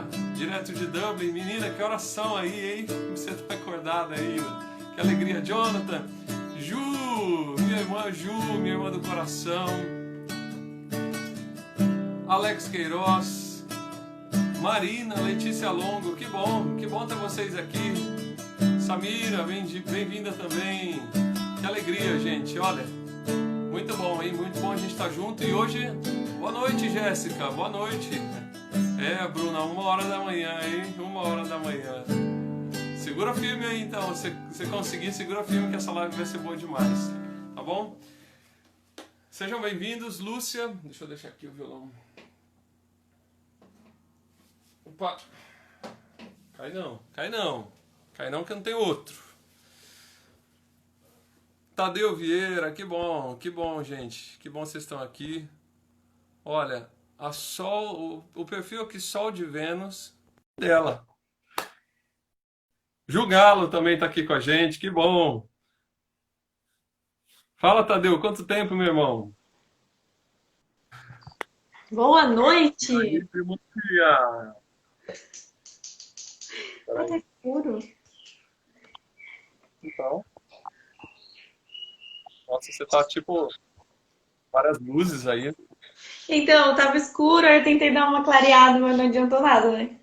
Lúcia, direto de Dublin. Menina, que oração aí, hein? Você tá acordada ainda. Que alegria. Jonathan, Ju, minha irmã do coração. Alex Queiroz, Marina, Letícia Longo, que bom ter vocês aqui. Samira, bem-vinda também. Que alegria, gente, olha, muito bom, hein? Muito bom a gente estar junto. E hoje, boa noite, Jéssica, boa noite. Bruna, 1h da manhã, hein? 1h da manhã. Segura firme aí, então, se você conseguir, segura firme que essa live vai ser boa demais, tá bom? Sejam bem-vindos, Lúcia. Deixa eu deixar aqui o violão. Opa! Cai não que não tem outro. Tadeu Vieira, que bom, gente. Que bom vocês estão aqui. Olha, o perfil aqui, Sol de Vênus, dela. Jugalo também tá aqui com a gente, que bom. Fala, Tadeu, quanto tempo, meu irmão? Boa noite! Bom dia. Tá escuro. Então, nossa, você tá tipo várias luzes aí. Então, tava escuro, aí eu tentei dar uma clareada, mas não adiantou nada, né?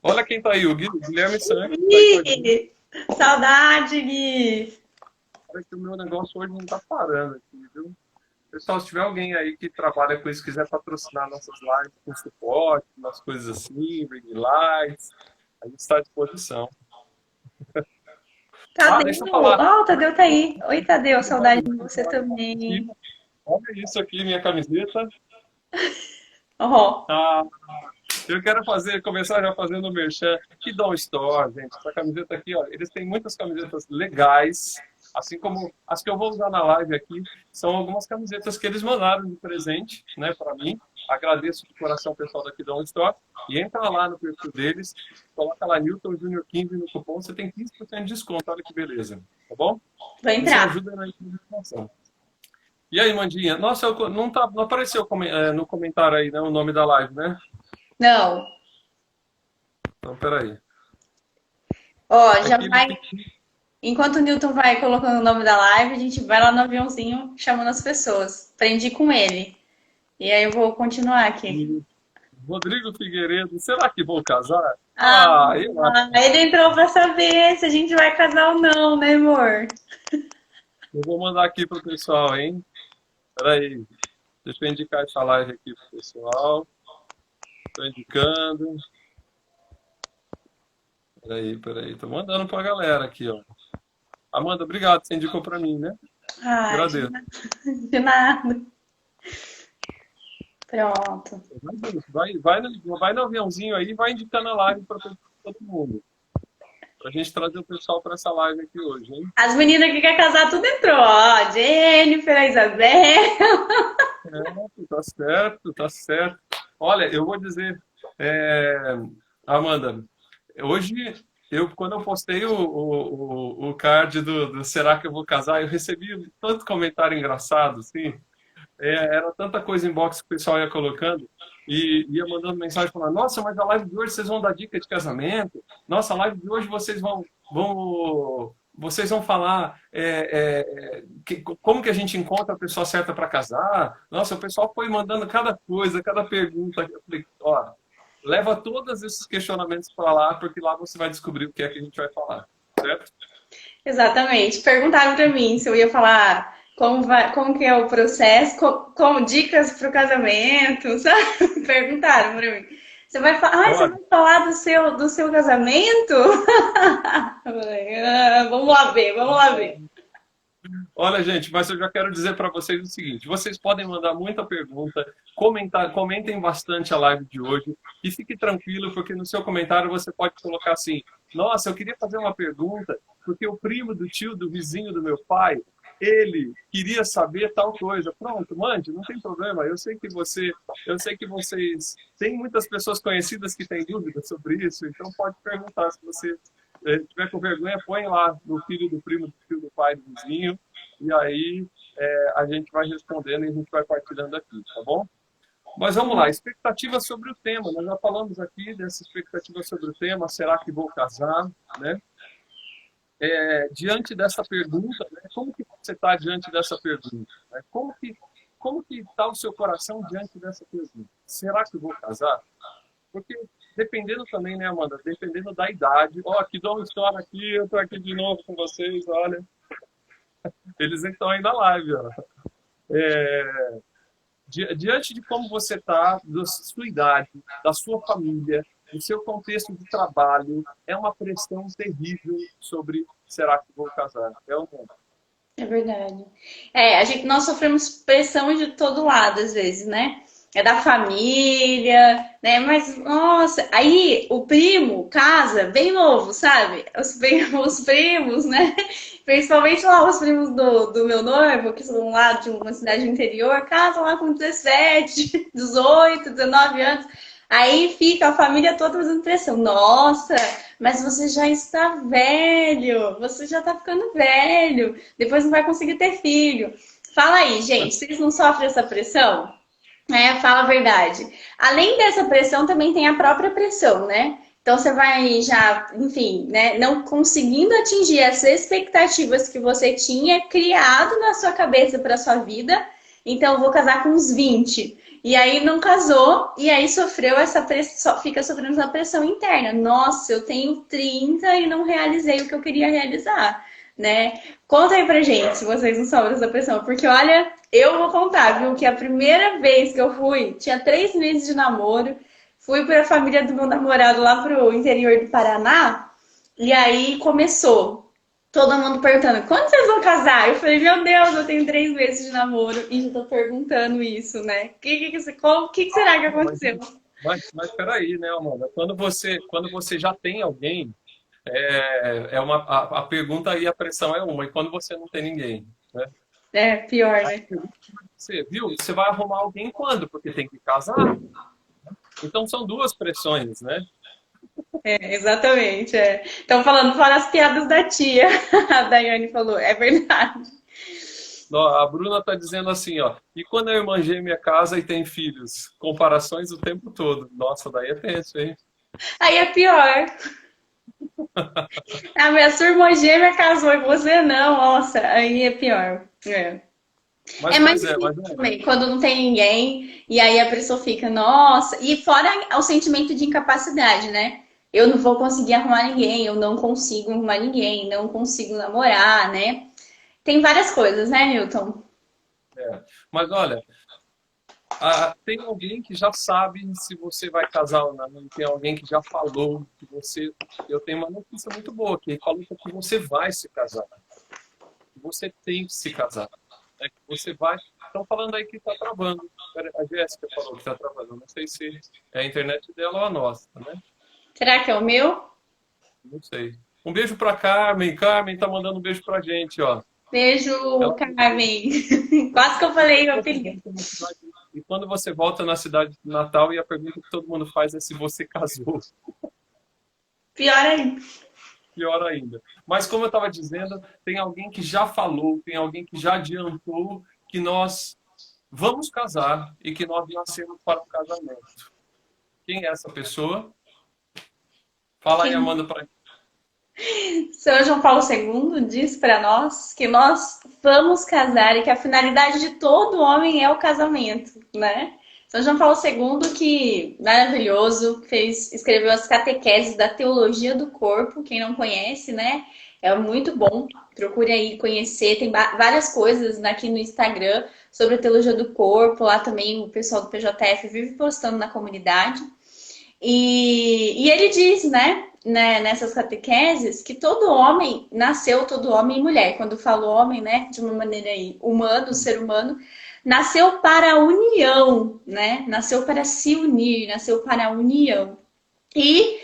Olha quem tá aí, o Guilherme Santos. Tá aí com a gente. Ih, saudade, Gui! Olha que o meu negócio hoje não tá parando aqui, viu? Pessoal, se tiver alguém aí que trabalha com isso, quiser patrocinar nossas lives com suporte, umas coisas assim, ring lights, a gente está à disposição. Deixa eu Tadeu! falar. Ó, o Tadeu tá aí. Oi, Tadeu, saudade de você também. Olha isso aqui, minha camiseta. Ó, Ah, eu quero começar já fazendo o merchan. Que Dom Store, gente. Essa camiseta aqui, ó, eles têm muitas camisetas legais, assim como as que eu vou usar na live aqui, são algumas camisetas que eles mandaram de presente, né, para mim. Agradeço de coração o pessoal daqui Dom Store. E entra lá no perfil deles, coloca lá Newton Junior 15 no cupom, você tem 15% de desconto. Olha que beleza, tá bom? vou Isso entrar. ajuda na informação. E aí, Mandinha? Nossa, não apareceu no comentário aí, né, o nome da live, né? Não. Então, peraí. Ó, já Aqui no vai. Enquanto o Newton vai colocando o nome da live, a gente vai lá no aviãozinho chamando as pessoas. Aprendi com ele. E aí eu vou continuar aqui. Rodrigo Figueiredo, será que vou casar? Ah, Eu acho. ele entrou pra saber se a gente vai casar ou não, né, amor? Eu vou mandar aqui pro pessoal, hein? Peraí. Deixa eu indicar essa live aqui pro pessoal. Estou indicando. Peraí. Tô mandando pra galera aqui, ó. Amanda, obrigado. Você indicou pra mim, né? Ai, Agradeço. de nada. Pronto. Vai no aviãozinho aí e vai indicando a live pra todo mundo. Pra gente trazer o pessoal pra essa live aqui hoje, hein? As meninas que querem casar, tudo entrou. Ó, Jennifer, a Isabel. Tá certo. Olha, eu vou dizer, Amanda, hoje, quando eu postei o card do Será que eu vou casar, eu recebi tanto comentário engraçado, assim, era tanta coisa em box que o pessoal ia colocando e ia mandando mensagem falando, nossa, mas a live de hoje vocês vão dar dica de casamento, nossa, a live de hoje vocês vão falar como que a gente encontra a pessoa certa para casar. Nossa, o pessoal foi mandando cada coisa, cada pergunta. Eu falei, ó, leva todos esses questionamentos para lá, porque lá você vai descobrir o que é que a gente vai falar, certo? Exatamente. Perguntaram pra mim se eu ia falar como que é o processo, como dicas pro casamento, sabe? Perguntaram pra mim. Você Olha, vai falar do seu casamento? Eu falei, vamos lá ver, vamos lá ver. olha, gente, mas eu já quero dizer para vocês o seguinte: vocês podem mandar muita pergunta, comentem bastante a live de hoje e fique tranquilo, porque no seu comentário você pode colocar assim: nossa, eu queria fazer uma pergunta, porque o primo do tio do vizinho do meu pai, ele queria saber tal coisa. Pronto, mande, não tem problema. Eu sei que vocês têm muitas pessoas conhecidas que têm dúvidas sobre isso, então pode perguntar. Se você tiver com vergonha, põe lá no filho do primo do tio do pai do vizinho. E aí a gente vai respondendo e a gente vai partilhando aqui, tá bom? Mas vamos lá, expectativa sobre o tema. Nós já falamos aqui dessa expectativa sobre o tema, será que vou casar, né? Diante dessa pergunta, né, como que você está diante dessa pergunta? Né? Como que está o seu coração diante dessa pergunta? Será que eu vou casar? Porque dependendo também, né, Amanda? Dependendo da idade. Ó, que dá uma história aqui, eu tô aqui de novo com vocês, olha. Eles estão aí na live, ó. Diante de como você está, da sua idade, da sua família, do seu contexto de trabalho, é uma pressão terrível sobre será que vou casar? É um É verdade. Nós sofremos pressão de todo lado, às vezes, né? É da família, né? Mas, nossa, aí o primo casa bem novo, sabe? Os primos, né? Principalmente lá os primos do meu noivo, que são lá de uma cidade interior, casam lá com 17, 18, 19 anos. Aí fica a família toda fazendo pressão. Nossa, mas você já está velho, você já está ficando velho, depois não vai conseguir ter filho. Fala aí, gente, vocês não sofrem essa pressão? Fala a verdade. Além dessa pressão, também tem a própria pressão, né? Então você vai já, enfim, né, não conseguindo atingir as expectativas que você tinha criado na sua cabeça para sua vida. Então, eu vou casar com uns 20. E aí não casou, e aí sofreu essa pressão, fica sofrendo essa pressão interna. Nossa, eu tenho 30 e não realizei o que eu queria realizar, né? Conta aí pra gente se vocês não sofrem essa pressão, porque olha, eu vou contar, viu, que a primeira vez que eu fui, tinha 3 meses de namoro, fui para a família do meu namorado lá pro interior do Paraná, e aí começou. Todo mundo perguntando, quando vocês vão casar? Eu falei, meu Deus, eu tenho 3 meses de namoro e já tô perguntando isso, né? O que será que aconteceu? Mas peraí, né, Amanda? Quando você já tem alguém, a pergunta e a pressão é uma, e quando você não tem ninguém, né? É, pior, Aí né? você, viu? Você vai arrumar alguém quando? Porque tem que casar. Então são duas pressões, né? Exatamente. Estão falando fora as piadas da tia. A Daiane falou, é verdade. A Bruna está dizendo assim, ó. E quando a irmã gêmea casa e tem filhos? Comparações o tempo todo. Nossa, daí é tenso, hein? Aí é pior. Sua irmã gêmea casou e você não. Nossa, aí é pior. É Mas mais pois é, mas difícil também, quando não tem ninguém, e aí a pessoa fica, nossa, e fora o sentimento de incapacidade, né? Eu não vou conseguir arrumar ninguém, eu não consigo arrumar ninguém, não consigo namorar, né? Tem várias coisas, né, Newton? mas olha, tem alguém que já sabe se você vai casar ou não. Tem alguém que já falou que você. Eu tenho uma notícia muito boa que ele falou que você vai se casar. Que você tem que se casar. Né? Que você vai. Estão falando aí que está travando. A Jéssica falou que está travando. Não sei se é a internet dela ou a nossa, né? Será que é o meu? Não sei. Um beijo para Carmen. Carmen tá mandando um beijo pra gente, ó. Beijo, Ela... Carmen. Quase que eu falei o apelido. E quando você volta na cidade de Natal e a pergunta que todo mundo faz é se você casou. Pior ainda. Pior ainda. Mas como eu estava dizendo, tem alguém que já falou, tem alguém que já adiantou que nós vamos casar e que nós nascemos para o casamento. Quem é essa pessoa? Fala aí, Amanda, para São João Paulo II diz para nós que nós vamos casar e que a finalidade de todo homem é o casamento, né? São João Paulo II, que maravilhoso, escreveu as catequeses da teologia do corpo. Quem não conhece, né? É muito bom. Procure aí conhecer. Tem várias coisas aqui no Instagram sobre a teologia do corpo. Lá também o pessoal do PJF vive postando na comunidade. E ele diz, né, nessas catequeses, que todo homem nasceu, todo homem e mulher. Quando falo homem, né, de uma maneira aí, humano, ser humano, nasceu para a união, né? Nasceu para se unir, nasceu para a união. E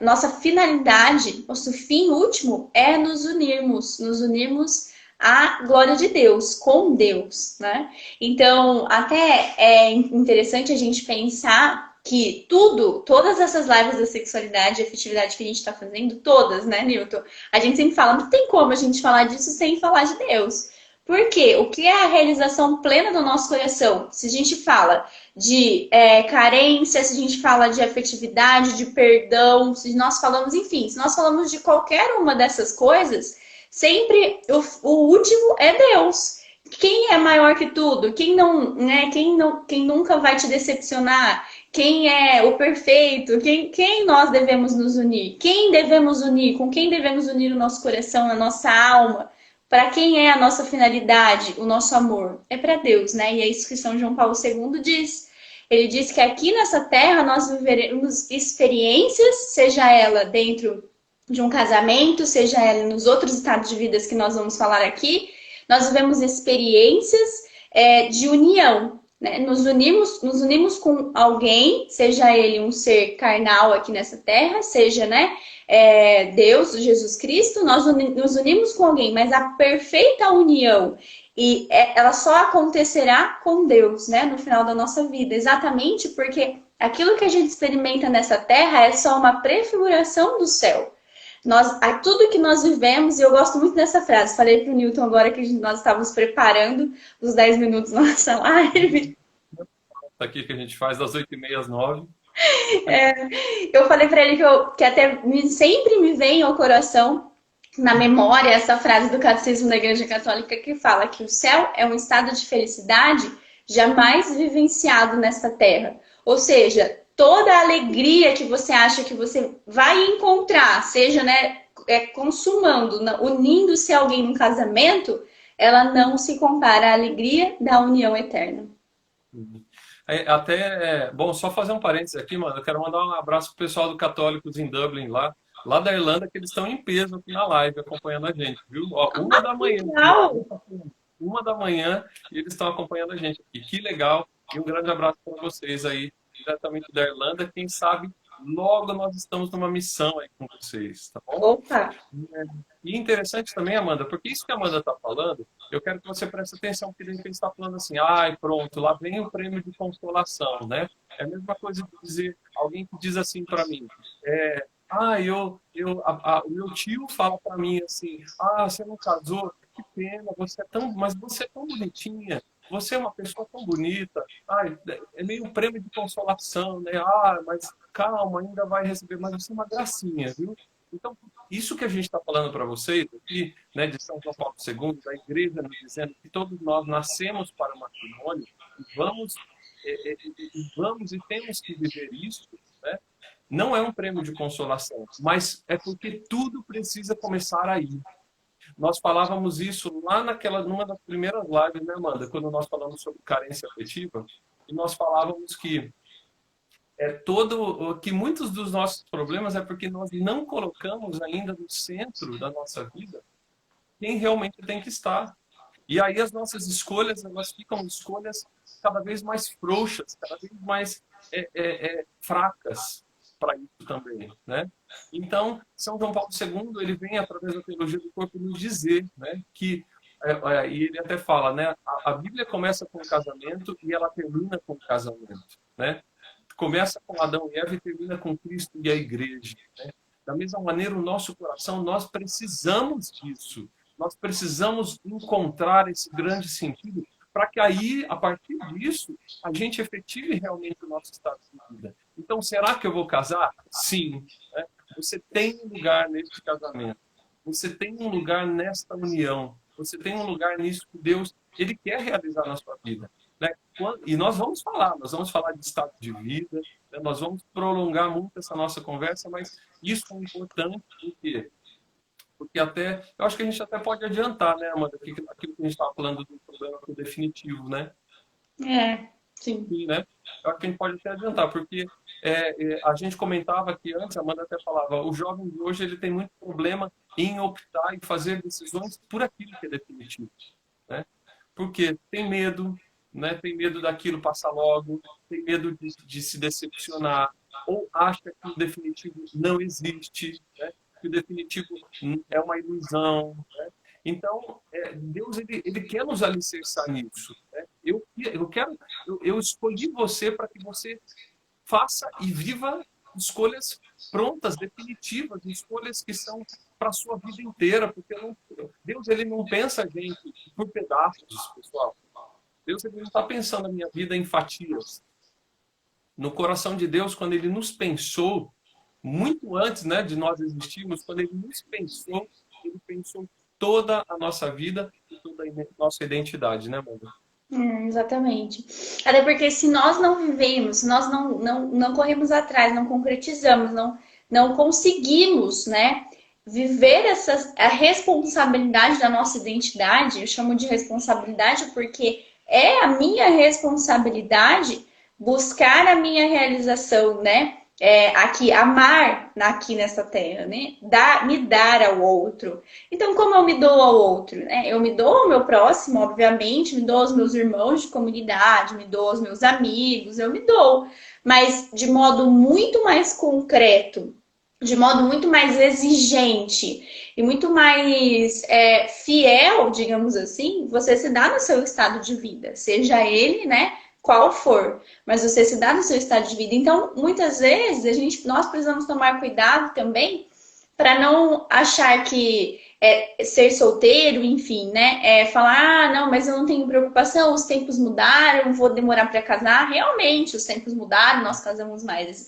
nossa finalidade, nosso fim último é nos unirmos à glória de Deus, com Deus, né? Então, até é interessante a gente pensar que todas essas lives da sexualidade e afetividade que a gente está fazendo, todas, né, Newton? A gente sempre fala, não tem como a gente falar disso sem falar de Deus. Por quê? O que é a realização plena do nosso coração? Se a gente fala de carência, se a gente fala de afetividade, de perdão, se nós falamos, enfim, se nós falamos de qualquer uma dessas coisas, sempre o último é Deus. Quem é maior que tudo? Quem não, né? Quem nunca vai te decepcionar? Quem é o perfeito? Quem nós devemos nos unir? Quem devemos unir? Com quem devemos unir o nosso coração, a nossa alma? Para quem é a nossa finalidade, o nosso amor? É para Deus, né? E é isso que São João Paulo II diz. Ele diz que aqui nessa terra nós viveremos experiências, seja ela dentro de um casamento, seja ela nos outros estados de vida que nós vamos falar aqui, nós vivemos experiências de união, né? Nos unimos com alguém, seja ele um ser carnal aqui nessa terra, seja, né, Deus, Jesus Cristo, nós nos unimos com alguém, mas a perfeita união ela só acontecerá com Deus, né, no final da nossa vida, exatamente porque aquilo que a gente experimenta nessa terra é só uma prefiguração do céu. Tudo que nós vivemos, e eu gosto muito dessa frase, falei para o Newton agora que nós estávamos preparando os 10 minutos da nossa live. Aqui que a gente faz das 8h30 às 9h. Eu falei para ele que até sempre me vem ao coração, na memória, essa frase do Catecismo da Igreja Católica que fala que o céu é um estado de felicidade jamais vivenciado nesta terra. Ou seja, toda a alegria que você acha que você vai encontrar, seja, né, consumando, unindo-se a alguém num casamento, ela não se compara à alegria da união eterna. Bom, só fazer um parênteses aqui, mano. Eu quero mandar um abraço pro pessoal do Católicos em Dublin, lá da Irlanda, que eles estão em peso aqui na live, acompanhando a gente, viu? Ó, 1h da manhã. Legal! 1h da manhã e eles estão acompanhando a gente aqui. Que legal! E um grande abraço para vocês aí, diretamente da Irlanda. Quem sabe logo nós estamos numa missão aí com vocês, tá bom? Opa! E interessante também, Amanda, porque isso que a Amanda está falando, eu quero que você preste atenção, porque a gente está falando assim, ai, pronto, lá vem o prêmio de consolação, né? É a mesma coisa de dizer, alguém que diz assim para mim, o meu tio fala para mim assim, você não casou, que pena, mas você é tão bonitinha, você é uma pessoa tão bonita, é meio um prêmio de consolação, né? Mas calma, ainda vai receber, mas você é uma gracinha, viu? Então, isso que a gente está falando para vocês aqui, né, de São João Paulo II, da igreja, nos dizendo que todos nós nascemos para o matrimônio e vamos e temos que viver isso, né? Não é um prêmio de consolação, mas é porque tudo precisa começar aí. Nós falávamos isso lá numa das primeiras lives, né, Amanda? Quando nós falamos sobre carência afetiva, e nós falávamos que que muitos dos nossos problemas é porque nós não colocamos ainda no centro da nossa vida quem realmente tem que estar. E aí as nossas escolhas, elas ficam escolhas cada vez mais frouxas, cada vez mais fracas para isso também, né? Então, São João Paulo II, ele vem através da teologia do corpo nos dizer, né, que e ele até fala, né, a Bíblia começa com o casamento e ela termina com o casamento, né? Começa com Adão e Eva e termina com Cristo e a igreja, né? Da mesma maneira, o nosso coração, nós precisamos disso. Nós precisamos encontrar esse grande sentido para que aí, a partir disso, a gente efetive realmente o nosso estado de vida. Então, será que eu vou casar? Sim. Né? Você tem um lugar neste casamento. Você tem um lugar nesta união. Você tem um lugar nisso que Deus ele quer realizar na sua vida. Né? E nós vamos falar de estado de vida, né? Nós vamos prolongar muito essa nossa conversa, mas isso é importante porque até, eu acho que a gente até pode adiantar, né, Amanda, aquilo que a gente estava falando do problema definitivo, né? Sim. Sim, né? Eu acho que a gente pode até adiantar, porque a gente comentava aqui antes, a Amanda até falava, o jovem de hoje ele tem muito problema em optar e fazer decisões por aquilo que é definitivo, né? Porque tem medo, né? Tem medo daquilo passar logo, tem medo de se decepcionar, ou acha que o definitivo não existe, né? Que o definitivo é uma ilusão, né? Então, Deus ele quer nos alicerçar nisso, né? Eu escolhi você para que você faça e viva escolhas prontas, definitivas, escolhas que são para a sua vida inteira, porque Deus ele não pensa a gente por pedaços, pessoal. Deus ele não está pensando a minha vida em fatias. No coração de Deus, quando ele nos pensou, muito antes, né, de nós existirmos, quando ele nos pensou, ele pensou toda a nossa vida e toda a nossa identidade, né, mano? Exatamente. Até porque se nós não vivemos, se nós não corremos atrás, não concretizamos, não conseguimos, né, viver a responsabilidade da nossa identidade, eu chamo de responsabilidade porque é a minha responsabilidade buscar a minha realização, né? Aqui, amar aqui nessa terra, né? Me dar ao outro. Então, como eu me dou ao outro? Né? Eu me dou ao meu próximo, obviamente, me dou aos meus irmãos de comunidade, me dou aos meus amigos, eu me dou, mas de modo muito mais concreto, de modo muito mais exigente e muito mais fiel, digamos assim, você se dá no seu estado de vida, seja ele, né? Qual for, mas você se dá no seu estado de vida. Então, muitas vezes, nós precisamos tomar cuidado também para não achar que ser solteiro, enfim, né? Falar, não, mas eu não tenho preocupação, os tempos mudaram, vou demorar para casar. Realmente, os tempos mudaram, nós casamos mais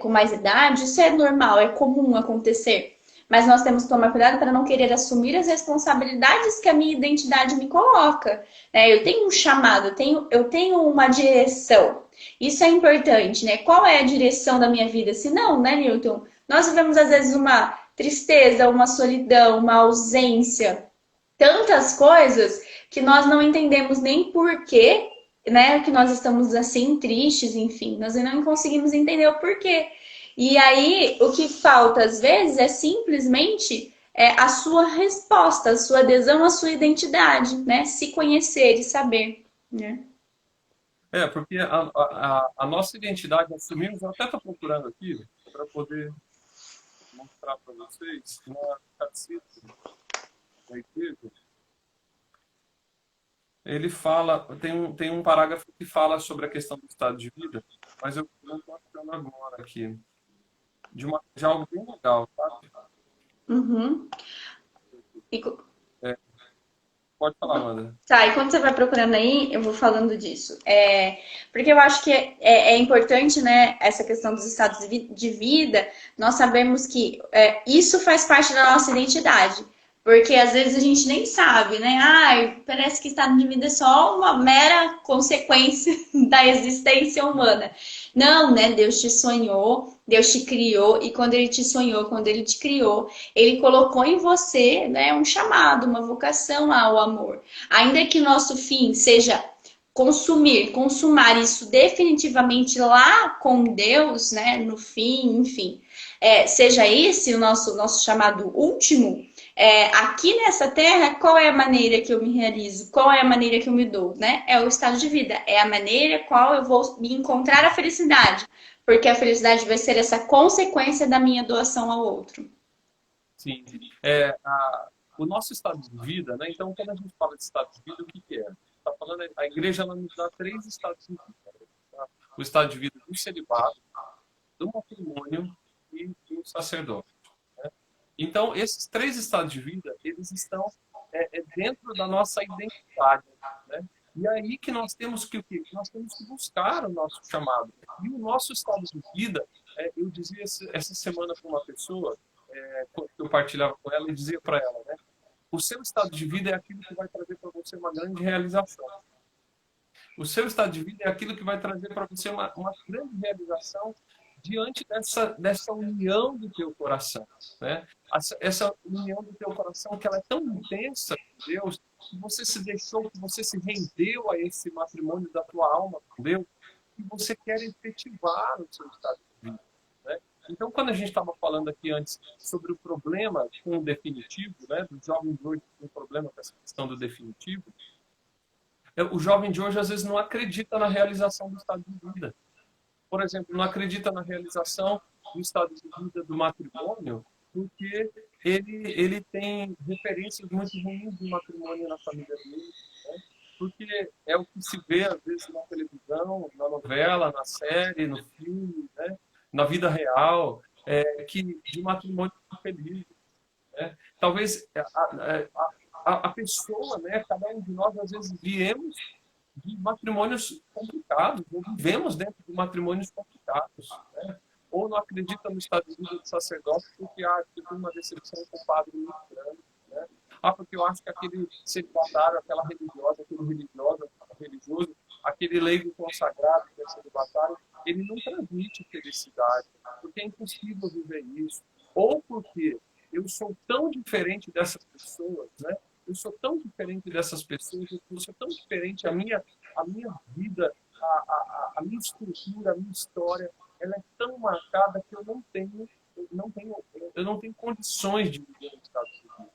com mais idade, isso é normal, é comum acontecer. Mas nós temos que tomar cuidado para não querer assumir as responsabilidades que a minha identidade me coloca. Eu tenho um chamado, eu tenho uma direção. Isso é importante, né? Qual é a direção da minha vida? Se não, né, Newton? Nós vivemos, às vezes, uma tristeza, uma solidão, uma ausência, tantas coisas que nós não entendemos nem porquê, né? Que nós estamos assim, tristes, enfim. Nós não conseguimos entender o porquê. E aí, o que falta às vezes é simplesmente a sua resposta, a sua adesão à sua identidade, né? Se conhecer e saber, né? Porque a nossa identidade assumimos, eu até estou procurando aqui para poder mostrar para vocês, na catecismo da igreja, ele fala, tem um parágrafo que fala sobre a questão do estado de vida, mas eu não estou achando agora aqui, de algo bem legal, tá? Uhum. E, É, pode falar, Amanda. tá, e quando você vai procurando aí, eu vou falando disso. Porque eu acho que é importante, né, essa questão dos estados de vida, nós sabemos que isso faz parte da nossa identidade. Porque às vezes a gente nem sabe, né? Ai, parece que estado de vida é só uma mera consequência da existência humana. Não, né? Deus te sonhou, Deus te criou, e quando Ele te sonhou, quando Ele te criou, Ele colocou em você, né, um chamado, uma vocação ao amor. Ainda que nosso fim seja consumar isso definitivamente lá com Deus, né, no fim, enfim, seja esse o nosso chamado último, aqui nessa terra, qual é a maneira que eu me realizo? Qual é a maneira que eu me dou, né? É o estado de vida, é a maneira qual eu vou me encontrar a felicidade, porque a felicidade vai ser essa consequência da minha doação ao outro. Sim. O nosso estado de vida, né? Então, quando a gente fala de estado de vida, o que é? Tá falando, a igreja ela nos dá 3 estados de vida. Tá? O estado de vida do celibato, do matrimônio e do sacerdócio. Né? Então, esses 3 estados de vida, eles estão dentro da nossa identidade. Né? E aí que nós temos que o quê? Nós temos que buscar o nosso chamado. E o nosso estado de vida, eu dizia essa semana para uma pessoa, que eu partilhava com ela e dizia para ela, né? O seu estado de vida é aquilo que vai trazer para você uma grande realização. O seu estado de vida é aquilo que vai trazer para você uma grande realização diante dessa união do teu coração, né? Essa união do teu coração que ela é tão intensa com Deus, que você se deixou, que você se rendeu a esse matrimônio da tua alma com Deus, que você quer efetivar o seu estado de vida, né? Então, quando a gente estava falando aqui antes sobre o problema com o definitivo, né, do jovem de hoje tem um problema com essa questão do definitivo, o jovem de hoje às vezes não acredita na realização do estado de vida. Por exemplo, não acredita na realização do estado de vida do matrimônio, porque ele tem referências muito ruins do matrimônio na família dele, né? Porque é o que se vê, às vezes, na televisão, na novela, na série, no filme, né? na vida real, que de matrimônio feliz, né? Talvez a pessoa, né, cada um de nós, às vezes, viemos de matrimônios complicados, ou vivemos dentro de matrimônios complicados, né? Ou não acredita no estado de vida do sacerdócio porque tive uma decepção com o padre muito grande, né? Porque eu acho que aquele celibatário, aquela religiosa, religioso, aquele leigo consagrado que é celibatário, ele não transmite felicidade, porque é impossível viver isso. Ou porque eu sou tão diferente dessas pessoas, né? Eu sou tão diferente dessas pessoas, eu sou tão diferente, a minha vida, a minha estrutura, a minha história, ela é tão marcada que eu não tenho condições de viver no estado de vida.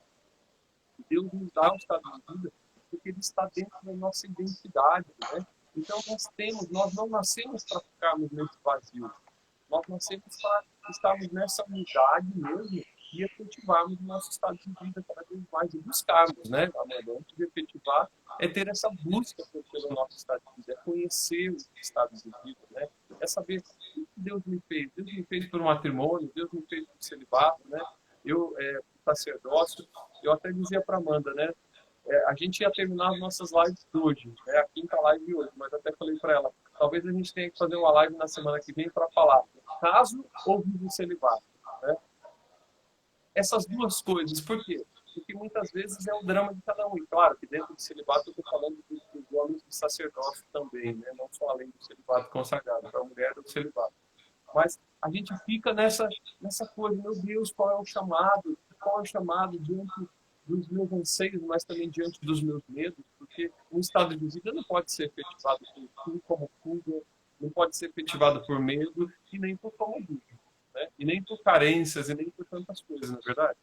Deus nos dá o estado de vida porque ele está dentro da nossa identidade, né? Então nós não nascemos para ficarmos nesse vazio. Nós nascemos para estarmos nessa unidade mesmo e efetivarmos o nosso estado de vida cada vez mais e buscarmos, né? Antes de efetivar, é ter essa busca pelo nosso estado de vida, é conhecer o estado de vida, né? É saber o que Deus me fez. Deus me fez por um matrimônio, Deus me fez por celibato, né? Eu, sacerdócio, eu até dizia para Amanda, né? A gente ia terminar as nossas lives hoje, né? A quinta live de hoje, mas até falei para ela, talvez a gente tenha que fazer uma live na semana que vem para falar caso ou vivo celibato, né? Essas duas coisas, por quê? Porque muitas vezes é o drama de cada um. E claro que dentro do celibato eu estou falando dos homens de sacerdócio também, né? Não só além do celibato consagrado, para a mulher do celibato. Mas a gente fica nessa coisa, meu Deus, qual é o chamado? Qual é o chamado diante dos meus anseios, mas também diante dos meus medos? Porque um estado de vida não pode ser efetivado como fuga, não pode ser efetivado por medo e nem por comodismo, né? E nem por carências, e nem por tantas coisas, não é verdade?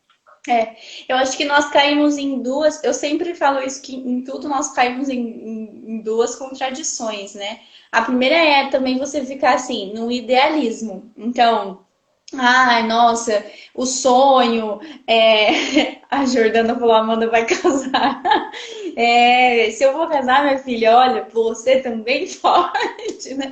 Eu acho que nós caímos em duas. Eu sempre falo isso, que em tudo nós caímos em duas contradições, né? A primeira é também você ficar assim, no idealismo. Então, ai, nossa, o sonho. A Jordana falou: Amanda vai casar. Se eu vou casar, minha filha, olha, você também pode, né?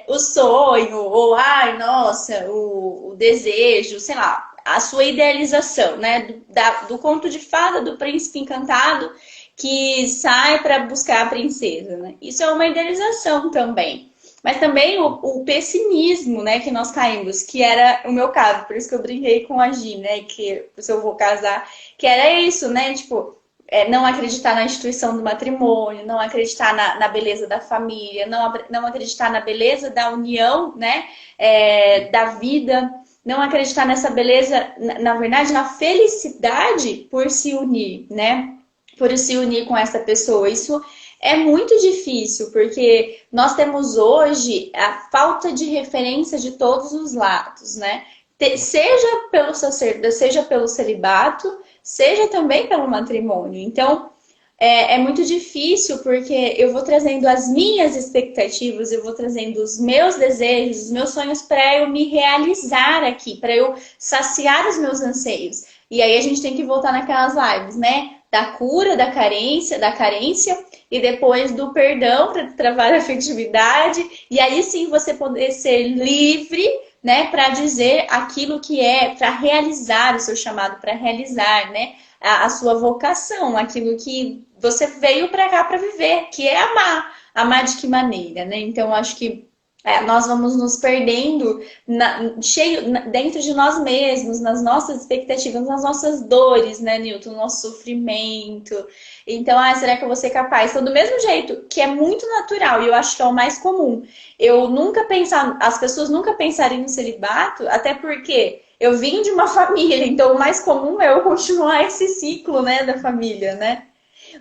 O sonho, ou ai, nossa, o desejo, sei lá, a sua idealização, né? Do conto de fada do príncipe encantado que sai para buscar a princesa, né? Isso é uma idealização também. Mas também o pessimismo, né, que nós caímos, que era o meu caso, por isso que eu brinquei com a Gi, né, que se eu vou casar, que era isso, né, tipo, não acreditar na instituição do matrimônio, não acreditar na beleza da família, não acreditar na beleza da união, né, da vida, não acreditar nessa beleza, na verdade, na felicidade por se unir, né, por se unir com essa pessoa. Isso é muito difícil, porque nós temos hoje a falta de referência de todos os lados, né? Seja pelo sacerdócio, seja pelo celibato, seja também pelo matrimônio. Então, é muito difícil, porque eu vou trazendo as minhas expectativas, eu vou trazendo os meus desejos, os meus sonhos para eu me realizar aqui, para eu saciar os meus anseios. E aí a gente tem que voltar naquelas lives, né? Da cura, da carência e depois do perdão para travar a afetividade. E aí sim você poder ser livre, né, para dizer aquilo que é, para realizar o seu chamado, para realizar, né, a sua vocação, aquilo que você veio para cá para viver, que é amar. Amar de que maneira, né? Então, acho que nós vamos nos perdendo dentro de nós mesmos, nas nossas expectativas, nas nossas dores, né, Newton? No nosso sofrimento. Então, será que eu vou ser capaz? Então, do mesmo jeito, que é muito natural, e eu acho que é o mais comum, as pessoas nunca pensarem no celibato, até porque eu vim de uma família, então o mais comum é eu continuar esse ciclo, né, da família, né?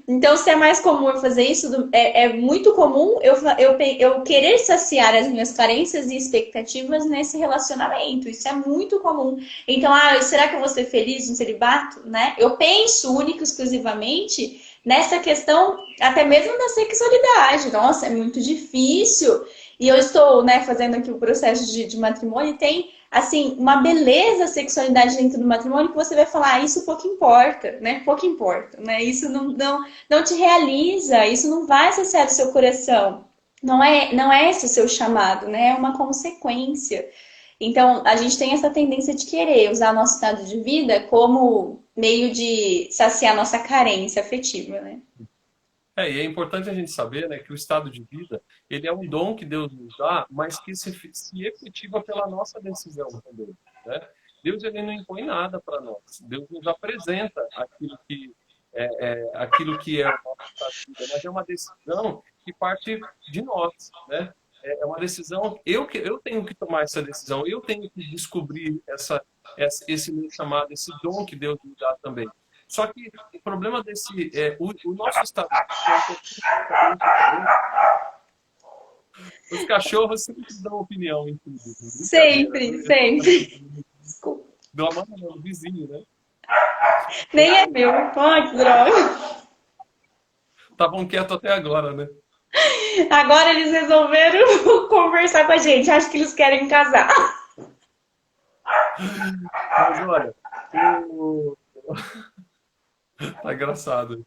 Então, se é mais comum eu fazer isso, é muito comum eu querer saciar as minhas carências e expectativas nesse relacionamento. Isso é muito comum. Então, será que eu vou ser feliz no celibato? Né? Eu penso única e exclusivamente nessa questão, até mesmo da sexualidade. Nossa, é muito difícil. E eu estou, né, fazendo aqui o processo de matrimônio e tem, assim, uma beleza a sexualidade dentro do matrimônio que você vai falar, isso pouco importa, né? Pouco importa, né? Isso não te realiza, isso não vai saciar o seu coração. Não é esse o seu chamado, né? É uma consequência. Então, a gente tem essa tendência de querer usar nosso estado de vida como meio de saciar nossa carência afetiva, né? E é importante a gente saber, né, que o estado de vida, ele é um dom que Deus nos dá, mas que se efetiva pela nossa decisão também, né? Deus, ele não impõe nada para nós. Deus nos apresenta aquilo que é o nosso estado de vida, mas é uma decisão que parte de nós, né? É uma decisão, eu tenho que tomar essa decisão, eu tenho que descobrir esse meu chamado, esse dom que Deus me dá também. Só que o problema o nosso estado de vida é um pouquinho diferente. Os cachorros sempre dão opinião em tudo. Brincadeira, Sempre, né? sempre. Desculpa. Do Amanda, não, do vizinho, né? Nem é meu. Ai, que droga. Estavam quietos até agora, né? Agora eles resolveram conversar com a gente. Acho que eles querem casar. Mas olha, o... tá engraçado.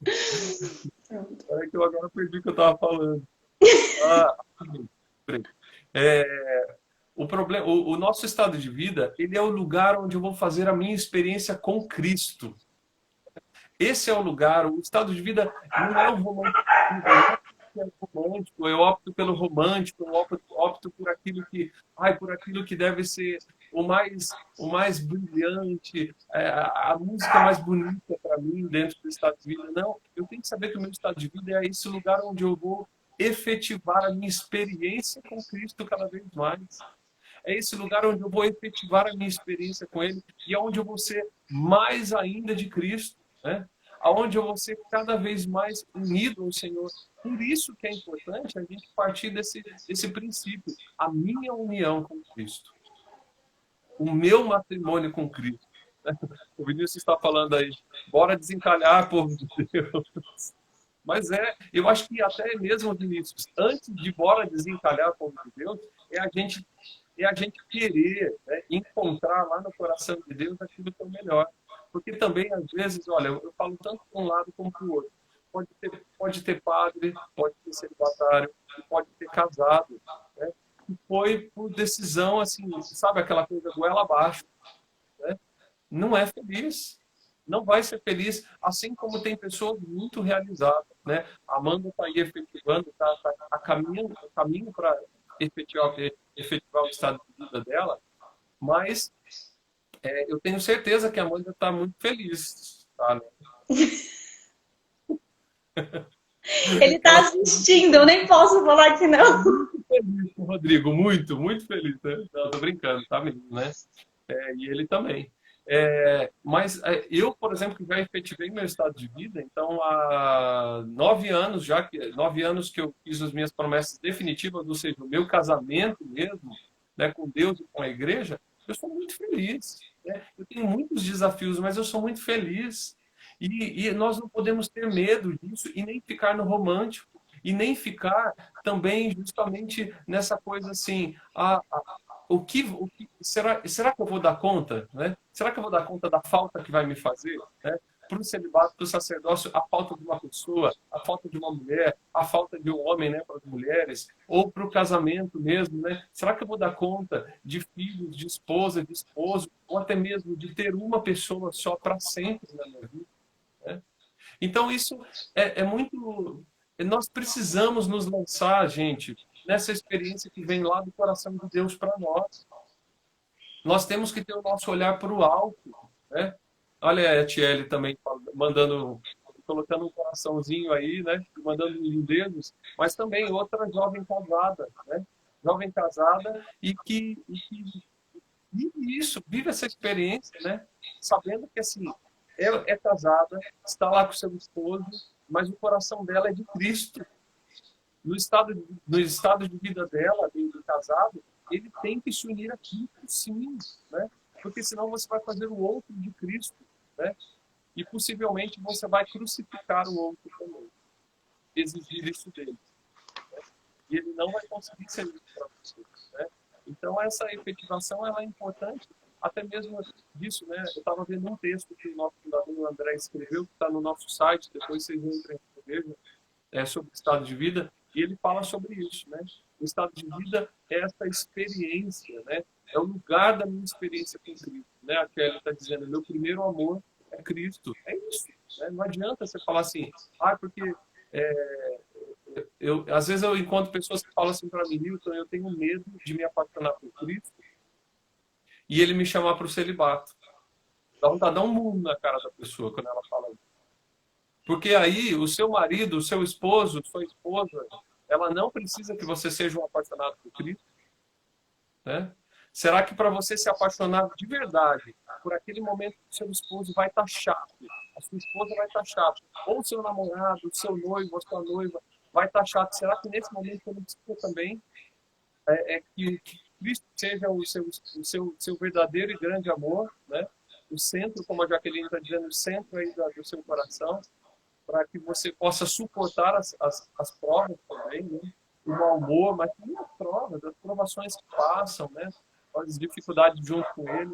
É que eu agora perdi o que eu estava falando. Ah, peraí. O nosso estado de vida, ele é o lugar onde eu vou fazer a minha experiência com Cristo. Esse é o lugar, o estado de vida não é o romântico, eu opto pelo romântico, eu opto por aquilo que deve ser o mais brilhante, a música mais bonita para mim dentro do estado de vida. Não, eu tenho que saber que o meu estado de vida é esse lugar onde eu vou efetivar a minha experiência com Cristo cada vez mais. É esse lugar onde eu vou efetivar a minha experiência com Ele e é onde eu vou ser mais ainda de Cristo, né? Aonde eu vou ser cada vez mais unido ao Senhor. Por isso que é importante a gente partir desse princípio, a minha união com Cristo, o meu matrimônio com Cristo. O Vinícius está falando aí, bora desencalhar, povo de Deus. Mas eu acho que até mesmo, Vinícius, antes de bora desencalhar, povo de Deus, é a gente querer, né, encontrar lá no coração de Deus aquilo que é o melhor. Porque também, às vezes, olha, eu falo tanto para um lado como para o outro. Pode ter padre, pode ter celibatário, pode ter casado, né? E foi por decisão, assim, sabe aquela coisa goela abaixo, né? Não é feliz, não vai ser feliz, assim como tem pessoas muito realizadas, né? A Amanda está aí efetivando, está a caminho para efetivar o estado de vida dela, mas eu tenho certeza que a Amanda está muito feliz, tá, né? Ele Que tá ela assistindo, eu nem posso falar que não. muito feliz com o Rodrigo, muito, muito feliz, né? Não, tô brincando, tá mesmo, né? E ele também. Mas eu, por exemplo, que já efetivei meu estado de vida, então há 9 anos já, 9 anos que eu fiz as minhas promessas definitivas, ou seja, o meu casamento mesmo, né, com Deus e com a igreja, eu sou muito feliz, né? Eu tenho muitos desafios, mas eu sou muito feliz. E nós não podemos ter medo disso e nem ficar no romântico, e nem ficar também justamente nessa coisa assim, será que eu vou dar conta, né? Será que eu vou dar conta da falta que vai me fazer, né? Para o celibato, para o sacerdócio, a falta de uma pessoa, a falta de uma mulher, a falta de um homem, né, para as mulheres, ou para o casamento mesmo, né? Será que eu vou dar conta de filhos, de esposa, de esposo, ou até mesmo de ter uma pessoa só para sempre na minha vida, né? Então, isso é muito. Nós precisamos nos lançar, gente, nessa experiência que vem lá do coração de Deus para nós. Nós temos que ter o nosso olhar para o alto, né? Olha a Tiele também mandando, colocando um coraçãozinho aí, né? Mandando lindezos, mas também outra jovem casada, né? Jovem casada e que vive isso, vive essa experiência, né? Sabendo que assim é casada, está lá com seu esposo, mas o coração dela é de Cristo. No estado de vida dela, de casado, ele tem que se unir a Cristo, sim, né? Porque senão você vai fazer o outro de Cristo, né? E possivelmente você vai crucificar o outro também, exigir isso dele, né? E ele não vai conseguir ser isso para você, né? Então essa efetivação ela é importante, até mesmo disso, né? Eu estava vendo um texto que o nosso fundador André escreveu, que está no nosso site, depois vocês entrem e vejam, sobre o estado de vida, E ele fala sobre isso, né? O estado de vida é essa experiência, né? É o lugar da minha experiência com Cristo, né? A Kelly está dizendo, meu primeiro amor é Cristo. É isso, né? Não adianta você falar assim, porque é, às vezes eu encontro pessoas que falam assim para mim, Newton, eu tenho medo de me apaixonar por Cristo e ele me chamar para o celibato. Dá vontade de dar um mundo na cara da pessoa quando ela fala isso. Porque aí o seu marido, o seu esposo, sua esposa, ela não precisa que você seja um apaixonado por Cristo, né? Será que para você se apaixonar de verdade por aquele momento que o seu esposo vai estar chato, a sua esposa vai estar chata, ou o seu namorado, o seu noivo, a sua noiva vai estar chato, será que nesse momento você não precisa também que Cristo seja o seu verdadeiro e grande amor, né? O centro, como a Jaqueline está dizendo, o centro aí do seu coração, para que você possa suportar as provas também, né? O mau humor, mas também as provações que passam, né? As dificuldades junto com ele.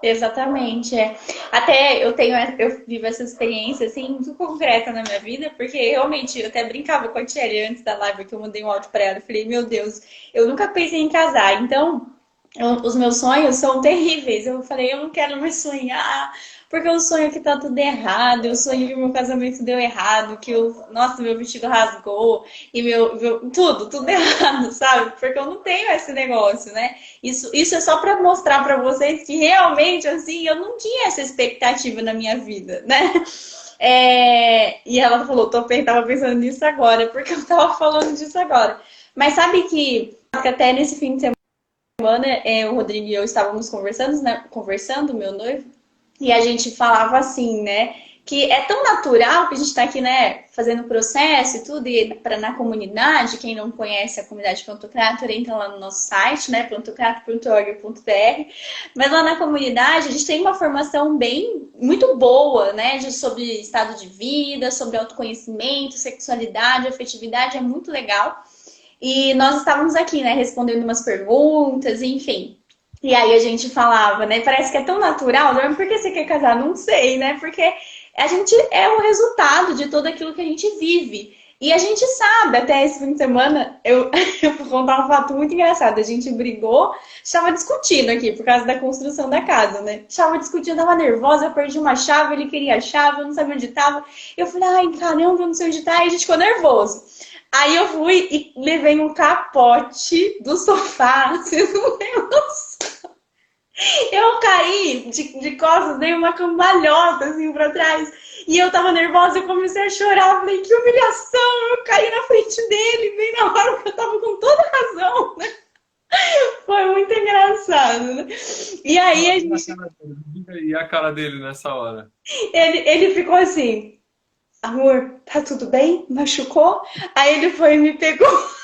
Exatamente, é. Até eu vivo essa experiência assim muito concreta na minha vida, porque realmente eu até brincava com a Thierry antes da live que eu mandei um áudio para ela, eu falei, meu Deus, eu nunca pensei em casar, então os meus sonhos são terríveis. Eu falei, eu não quero mais sonhar, porque eu sonho que tá tudo errado, eu sonho que meu casamento deu errado, nossa, meu vestido rasgou, e tudo errado, sabe? Porque eu não tenho esse negócio, né? Isso é só pra mostrar pra vocês que realmente, assim, eu não tinha essa expectativa na minha vida, né? E ela falou, tava pensando nisso agora, porque eu tava falando disso agora. Mas sabe que até nesse fim de semana, o Rodrigo e eu estávamos conversando, meu noivo, e a gente falava assim, né? Que é tão natural que a gente está aqui, né, fazendo processo e tudo, e na comunidade, quem não conhece a comunidade Plantocrator, entra lá no nosso site, né, plantocrator.org.br, mas lá na comunidade a gente tem uma formação muito boa, né, sobre estado de vida, sobre autoconhecimento, sexualidade, afetividade, é muito legal. E nós estávamos aqui, né, respondendo umas perguntas, enfim. E aí a gente falava, né, parece que é tão natural, né? Por que você quer casar? Não sei, né? Porque a gente é o resultado de tudo aquilo que a gente vive. E a gente sabe, até esse fim de semana, eu vou contar um fato muito engraçado. A gente brigou, estava discutindo aqui por causa da construção da casa, né? Estava discutindo, estava nervosa, eu perdi uma chave, ele queria a chave, eu não sabia onde estava. Eu falei, ai, caramba, eu não sei onde está, e a gente ficou nervoso. Aí eu fui e levei um capote do sofá, vocês não têm noção. Eu caí de costas, dei uma cambalhota assim pra trás. E eu tava nervosa, eu comecei a chorar. Falei, que humilhação! Eu caí na frente dele, bem na hora que eu tava com toda razão, né? Foi muito engraçado, né? E aí a gente... E a cara dele nessa hora? Ele ficou assim, amor, tá tudo bem? Machucou? Aí ele foi e me pegou.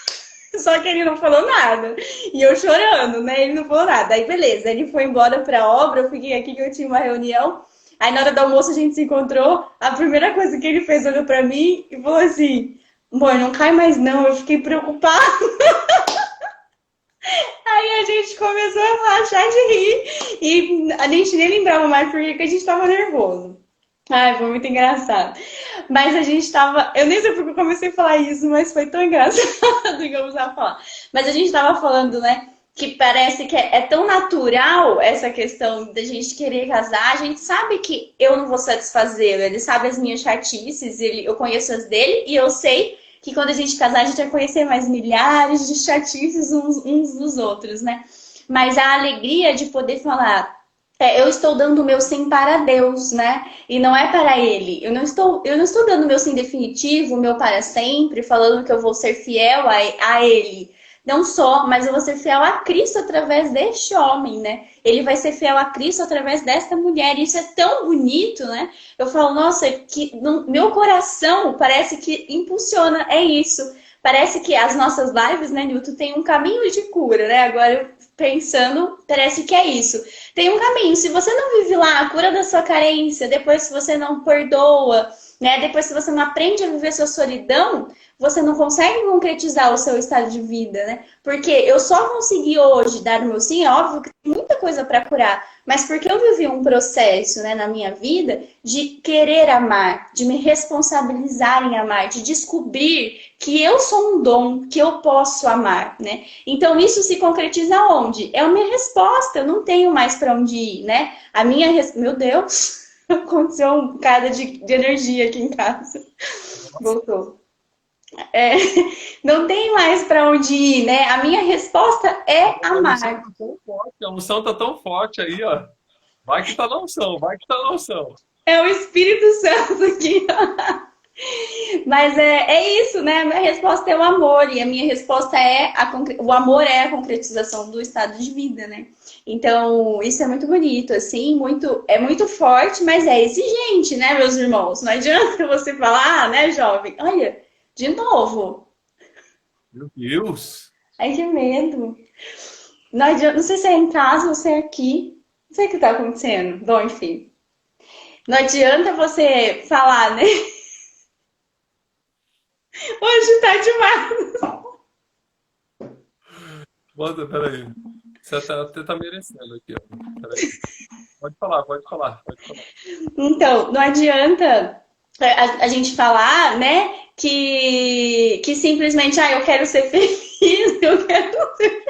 Só que ele não falou nada. E eu chorando, né? Ele não falou nada. Aí beleza, ele foi embora pra obra, eu fiquei aqui que eu tinha uma reunião. Aí na hora do almoço a gente se encontrou. A primeira coisa que ele fez, olhou pra mim e falou assim, amor, não cai mais não, eu fiquei preocupada. Aí a gente começou a rachar de rir. E a gente nem lembrava mais porque a gente tava nervoso. Ai, foi muito engraçado. Mas a gente tava... Eu nem sei porque eu comecei a falar isso, mas foi tão engraçado que eu precisava falar. Mas a gente tava falando, né? Que parece que é tão natural essa questão da gente querer casar. A gente sabe que eu não vou satisfazê-lo. Ele sabe as minhas chatices, eu conheço as dele. E eu sei que quando a gente casar, a gente vai conhecer mais milhares de chatices uns dos outros, né? Mas a alegria de poder falar... eu estou dando o meu sim para Deus, né? E não é para Ele. Eu não estou dando o meu sim definitivo, o meu para sempre, falando que eu vou ser fiel a Ele. Não só, mas eu vou ser fiel a Cristo através deste homem, né? Ele vai ser fiel a Cristo através desta mulher. E isso é tão bonito, né? Eu falo, nossa, que meu coração parece que impulsiona, é isso. Parece que as nossas lives, né, Nilton, tem um caminho de cura, né? Agora eu pensando, parece que é isso. Tem um caminho. Se você não vive lá a cura da sua carência, depois se você não perdoa, né? Depois se você não aprende a viver sua solidão, você não consegue concretizar o seu estado de vida, né? Porque eu só consegui hoje dar o meu sim, é óbvio que tem muita coisa para curar, mas porque eu vivi um processo, né, na minha vida de querer amar, de me responsabilizar em amar, de descobrir que eu sou um dom, que eu posso amar, né? Então isso se concretiza onde? É a minha resposta, eu não tenho mais para onde ir, né? Meu Deus, aconteceu um cara de energia aqui em casa. Voltou. É, não tem mais para onde ir, né? A minha resposta é A unção amar. tá tão forte, a unção tá tão forte aí, ó. Vai que tá na unção, vai que tá na unção. É o Espírito Santo aqui. Mas é isso, né? A minha resposta é o amor, e a minha resposta é o amor é a concretização do estado de vida, né? Então, isso é muito bonito, assim, é muito forte, mas é exigente, né, meus irmãos? Não adianta você falar, né, jovem? Olha, de novo. Meu Deus! Ai, que medo. Não adianta, não sei se é em casa ou se é aqui. Não sei o que tá acontecendo. Bom, enfim. Não adianta você falar, né? Hoje tá demais. Bota, peraí. Você tá merecendo aqui, ó. Peraí. Pode falar, pode falar, pode falar. Então, não adianta a gente falar, né, que simplesmente, eu quero ser feliz, eu quero ser...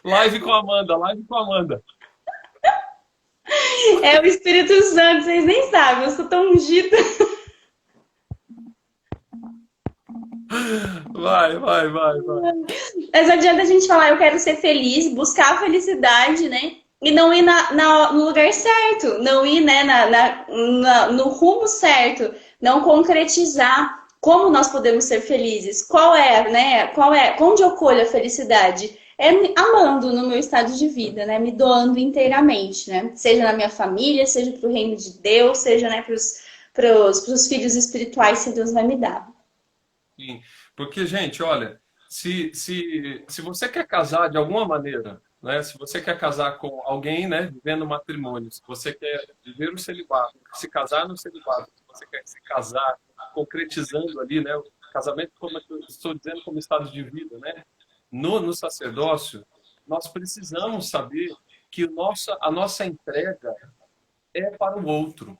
Live com a Amanda, live com a Amanda. É o Espírito Santo, vocês nem sabem, eu sou tão ungida. Vai, vai, vai, vai. Mas não adianta a gente falar, eu quero ser feliz, buscar a felicidade, né? E não ir no lugar certo, não ir, né, no rumo certo, não concretizar como nós podemos ser felizes. Qual é, né? Onde eu colho a felicidade? É amando no meu estado de vida, né? Me doando inteiramente, né? Seja na minha família, seja para o reino de Deus, seja, né, pros filhos espirituais que Deus vai me dar. Sim. Porque, gente, olha, se você quer casar de alguma maneira, né? Se você quer casar com alguém, né, vivendo matrimônio, se você quer viver o celibato, se casar no celibato, se você quer se casar concretizando ali, né, o casamento, como eu estou dizendo, como estado de vida, né? No sacerdócio, nós precisamos saber que a nossa entrega é para o outro.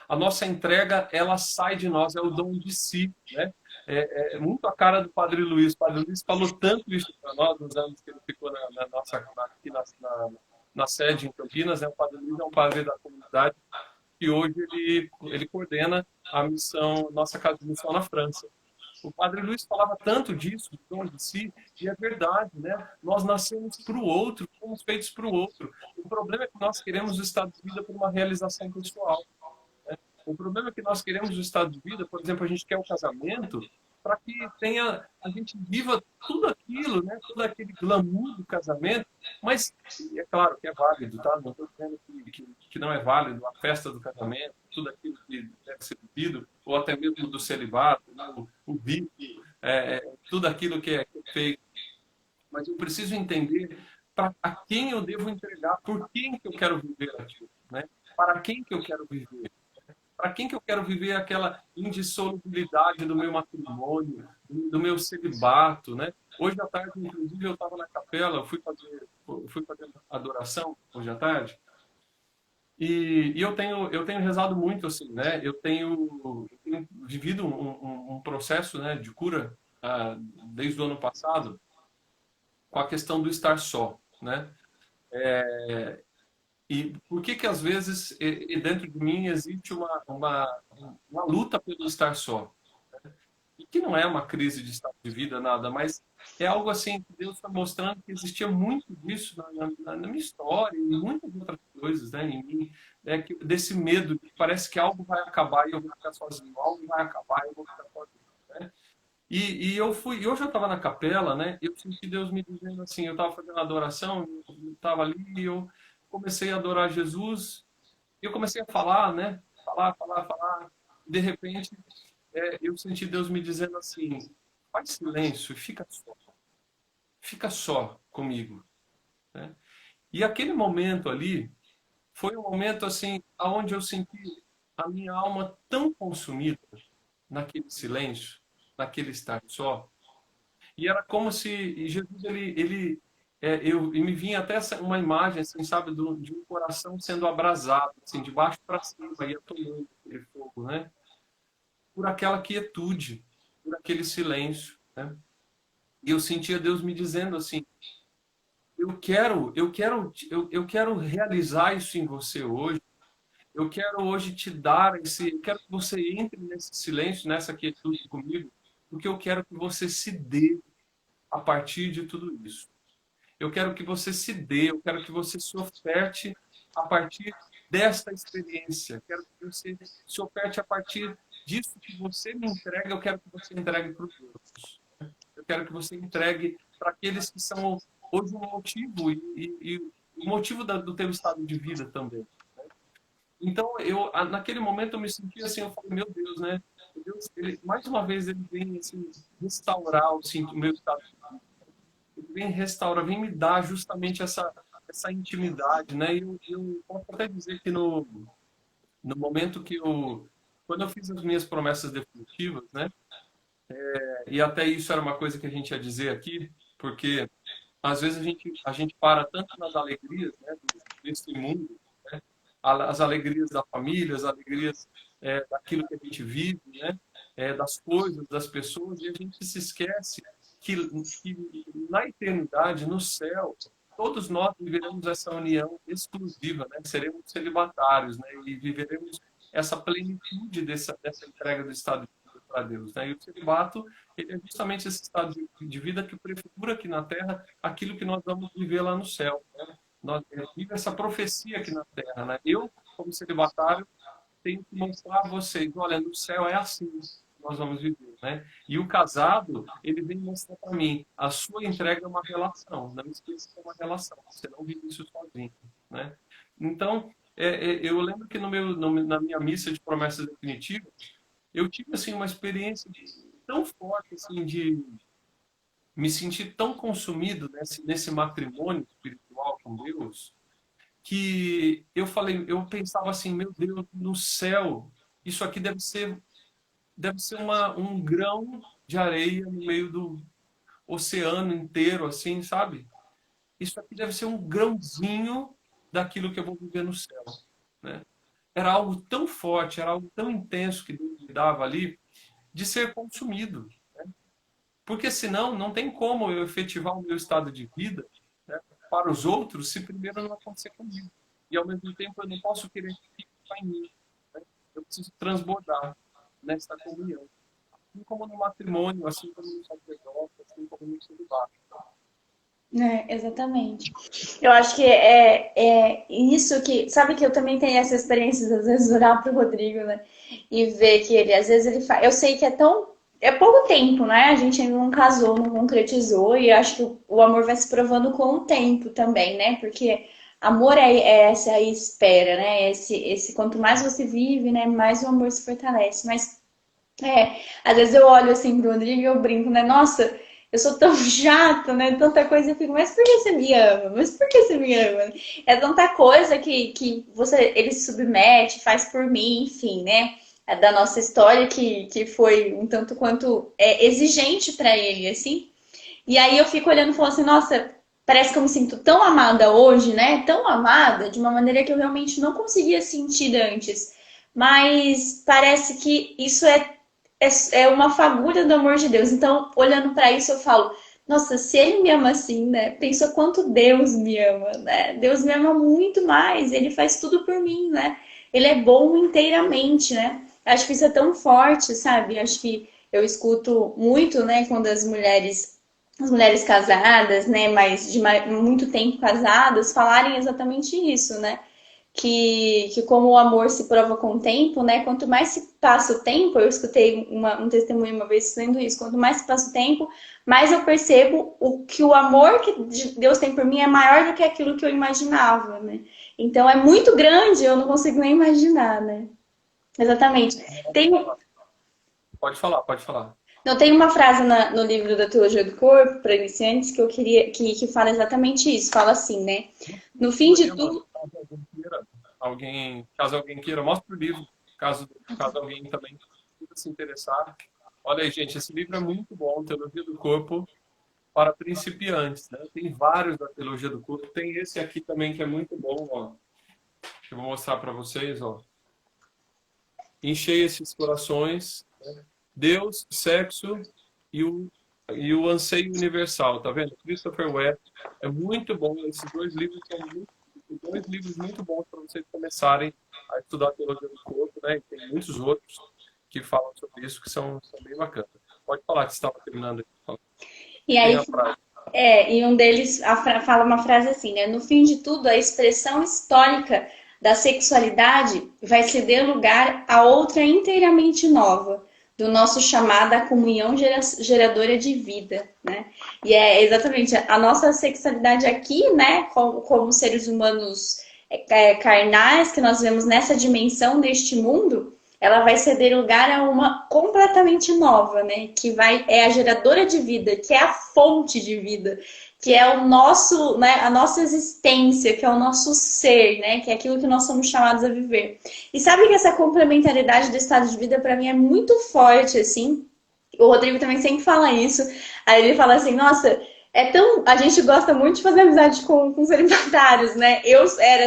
A nossa entrega, ela sai de nós, é o dom de si, né? É muito a cara do Padre Luiz. O Padre Luiz falou tanto isso para nós nos anos que ele ficou aqui na sede em Campinas, né? O Padre Luiz é um padre da comunidade e hoje ele coordena a missão, nossa casa de missão na França. O Padre Luiz falava tanto disso, do dom de si, e é verdade, né? Nós nascemos para o outro, fomos feitos para o outro. O problema é que nós queremos o estado de vida por uma realização pessoal. O problema é que nós queremos o estado de vida, por exemplo, a gente quer o casamento para que a gente viva tudo aquilo, né? Todo aquele glamour do casamento, mas é claro que é válido, tá? Não estou dizendo que não é válido a festa do casamento, tudo aquilo que deve ser vivido, ou até mesmo do celibato, né? O rito, tudo aquilo que é feito. Mas eu preciso entender a quem eu devo entregar, por quem que eu quero viver aquilo, né? Para quem que eu quero viver. Para quem que eu quero viver aquela indissolubilidade do meu matrimônio, do meu celibato, né? Hoje à tarde, inclusive, eu estava na capela, fui fazer adoração hoje à tarde, e eu tenho rezado muito assim, né? Eu tenho vivido um processo, né, de cura desde o ano passado com a questão do estar só, né? E por que que às vezes dentro de mim existe uma luta pelo estar só? E que não é uma crise de estado de vida, nada, mas é algo assim que Deus está mostrando que existia muito disso na minha história e muitas outras coisas, né, em mim, desse medo que parece que algo vai acabar e eu vou ficar sozinho, algo vai acabar e eu vou ficar sozinho, né? E hoje eu estava na capela, né? Eu senti Deus me dizendo assim, eu estava fazendo adoração, eu estava ali e eu comecei a adorar Jesus e eu comecei a falar, né? Falar. De repente, eu senti Deus me dizendo assim, faz silêncio e fica só comigo, né? E aquele momento ali foi um momento assim, aonde eu senti a minha alma tão consumida, naquele silêncio, naquele estar só. E era como se Jesus, e me vinha até uma imagem, assim, sabe, de um coração sendo abrasado, assim, de baixo para cima, ia tomando aquele fogo, né? Por aquela quietude, por aquele silêncio, né? E eu sentia Deus me dizendo assim, eu quero realizar isso em você hoje. Eu quero hoje te dar eu quero que você entre nesse silêncio, nessa quietude comigo, porque eu quero que você se dê a partir de tudo isso. Eu quero que você se dê, eu quero que você se oferte a partir desta experiência. Quero que você se oferte a partir disso que você me entrega, eu quero que você entregue para os outros. Eu quero que você entregue para aqueles que são hoje o motivo e o motivo do teu estado de vida também. Então, naquele momento eu me senti assim, eu falei, meu Deus, né? Deus, mais uma vez ele vem assim, restaurar o meu estado de vida. Ele vem restaurar, vem me dar justamente essa intimidade, né? E eu posso até dizer que no momento quando eu fiz as minhas promessas definitivas, né? E até isso era uma coisa que a gente ia dizer aqui, porque às vezes a gente para tanto nas alegrias, né? Desse mundo, né? As alegrias da família, as alegrias daquilo que a gente vive, né? Das coisas, das pessoas, e a gente se esquece que na eternidade, no céu, todos nós viveremos essa união exclusiva, né? Seremos celibatários, né? E viveremos essa plenitude dessa entrega do estado de vida para Deus, né? E o celibato, ele é justamente esse estado de vida que prefigura aqui na Terra aquilo que nós vamos viver lá no céu, né? Nós vivemos essa profecia aqui na Terra, né? Eu, como celibatário, tenho que mostrar a vocês, olha, no céu é assim que nós vamos viver, né? E o casado, ele vem mostrar para mim, a sua entrega é uma relação, não esqueça que é uma relação, você não vive isso sozinho, né? Então, eu lembro que na minha missa de promessas definitivas, eu tive assim uma experiência tão forte assim de me sentir tão consumido nesse matrimônio espiritual com Deus, que eu pensava assim, meu Deus, no céu, isso aqui deve ser um grão de areia no meio do oceano inteiro, assim, sabe? Isso aqui deve ser um grãozinho daquilo que eu vou viver no céu, né? Era algo tão forte, era algo tão intenso que Deus me dava ali, de ser consumido. Porque senão não tem como eu efetivar o meu estado de vida, né, para os outros se primeiro não acontecer comigo. E ao mesmo tempo eu não posso querer que fique só em mim. Né? Eu preciso transbordar nessa comunhão. Assim como no matrimônio, assim como no sacerdócio, assim como no celibato. Exatamente. Eu acho que é isso que. Sabe que eu também tenho essa experiência, às vezes, olhar pro Rodrigo, né? E ver que ele, às vezes, ele faz. Eu sei que é tão. É pouco tempo, né? A gente ainda não casou, não concretizou, e acho que o amor vai se provando com o tempo também, né? Porque amor é essa espera, né? Quanto mais você vive, né? Mais o amor se fortalece. Mas às vezes eu olho assim pro Rodrigo e eu brinco, né? Nossa, eu sou tão chata, né? Tanta coisa, eu fico, mas por que você me ama? Mas por que você me ama? É tanta coisa que ele se submete, faz por mim, enfim, né? É da nossa história que foi um tanto quanto exigente pra ele, assim. E aí eu fico olhando e falando assim, nossa, parece que eu me sinto tão amada hoje, né? Tão amada, de uma maneira que eu realmente não conseguia sentir antes. Mas parece que isso é uma fagulha do amor de Deus. Então, olhando para isso, eu falo, nossa, se ele me ama assim, né? Pensa quanto Deus me ama, né? Deus me ama muito mais, ele faz tudo por mim, né? Ele é bom inteiramente, né? Acho que isso é tão forte, sabe? Acho que eu escuto muito, né, quando as mulheres casadas, né, mas de muito tempo casadas, falarem exatamente isso, né? Que como o amor se prova com o tempo, né? Quanto mais se passa o tempo, eu escutei um testemunho uma vez dizendo isso, quanto mais se passa o tempo, mais eu percebo que o amor que Deus tem por mim é maior do que aquilo que eu imaginava, né? Então é muito grande, eu não consigo nem imaginar, né? Exatamente. Tem, Pode falar, pode falar. não, tem uma frase no livro da Teologia do Corpo, para iniciantes, que eu queria que fala exatamente isso. Fala assim, né? No fim de Poema, tudo, caso alguém queira, mostra o livro, caso alguém também. se interessar. Olha aí, gente, esse livro é muito bom, Teologia do Corpo para Principiantes, né? Tem vários da Teologia do Corpo. Tem esse aqui também que é muito bom, ó. Eu vou mostrar para vocês, ó. Enchei esses corações, né? Deus, sexo e o anseio universal, tá vendo? Christopher Webb. É muito bom. Esses dois livros são dois livros muito bons para vocês começarem a estudar a teologia do corpo, né? E tem muitos outros que falam sobre isso que são bem bacanas. Pode falar que você estava terminando aqui. E Tem aí, a frase. e um deles fala uma frase assim, né? No fim de tudo, a expressão histórica da sexualidade vai ceder lugar a outra inteiramente nova, do nosso chamado à comunhão geradora de vida, né? E é exatamente a nossa sexualidade aqui, né? Como seres humanos carnais que nós vemos nessa dimensão deste mundo, ela vai ceder lugar a uma completamente nova, né? É a geradora de vida, que é a fonte de vida, que é o nosso, né? A nossa existência, que é o nosso ser, né? Que é aquilo que nós somos chamados a viver. E sabe que essa complementaridade do estado de vida para mim é muito forte, assim. O Rodrigo também sempre fala isso. Aí ele fala assim, nossa, a gente gosta muito de fazer amizade com celibatários, né?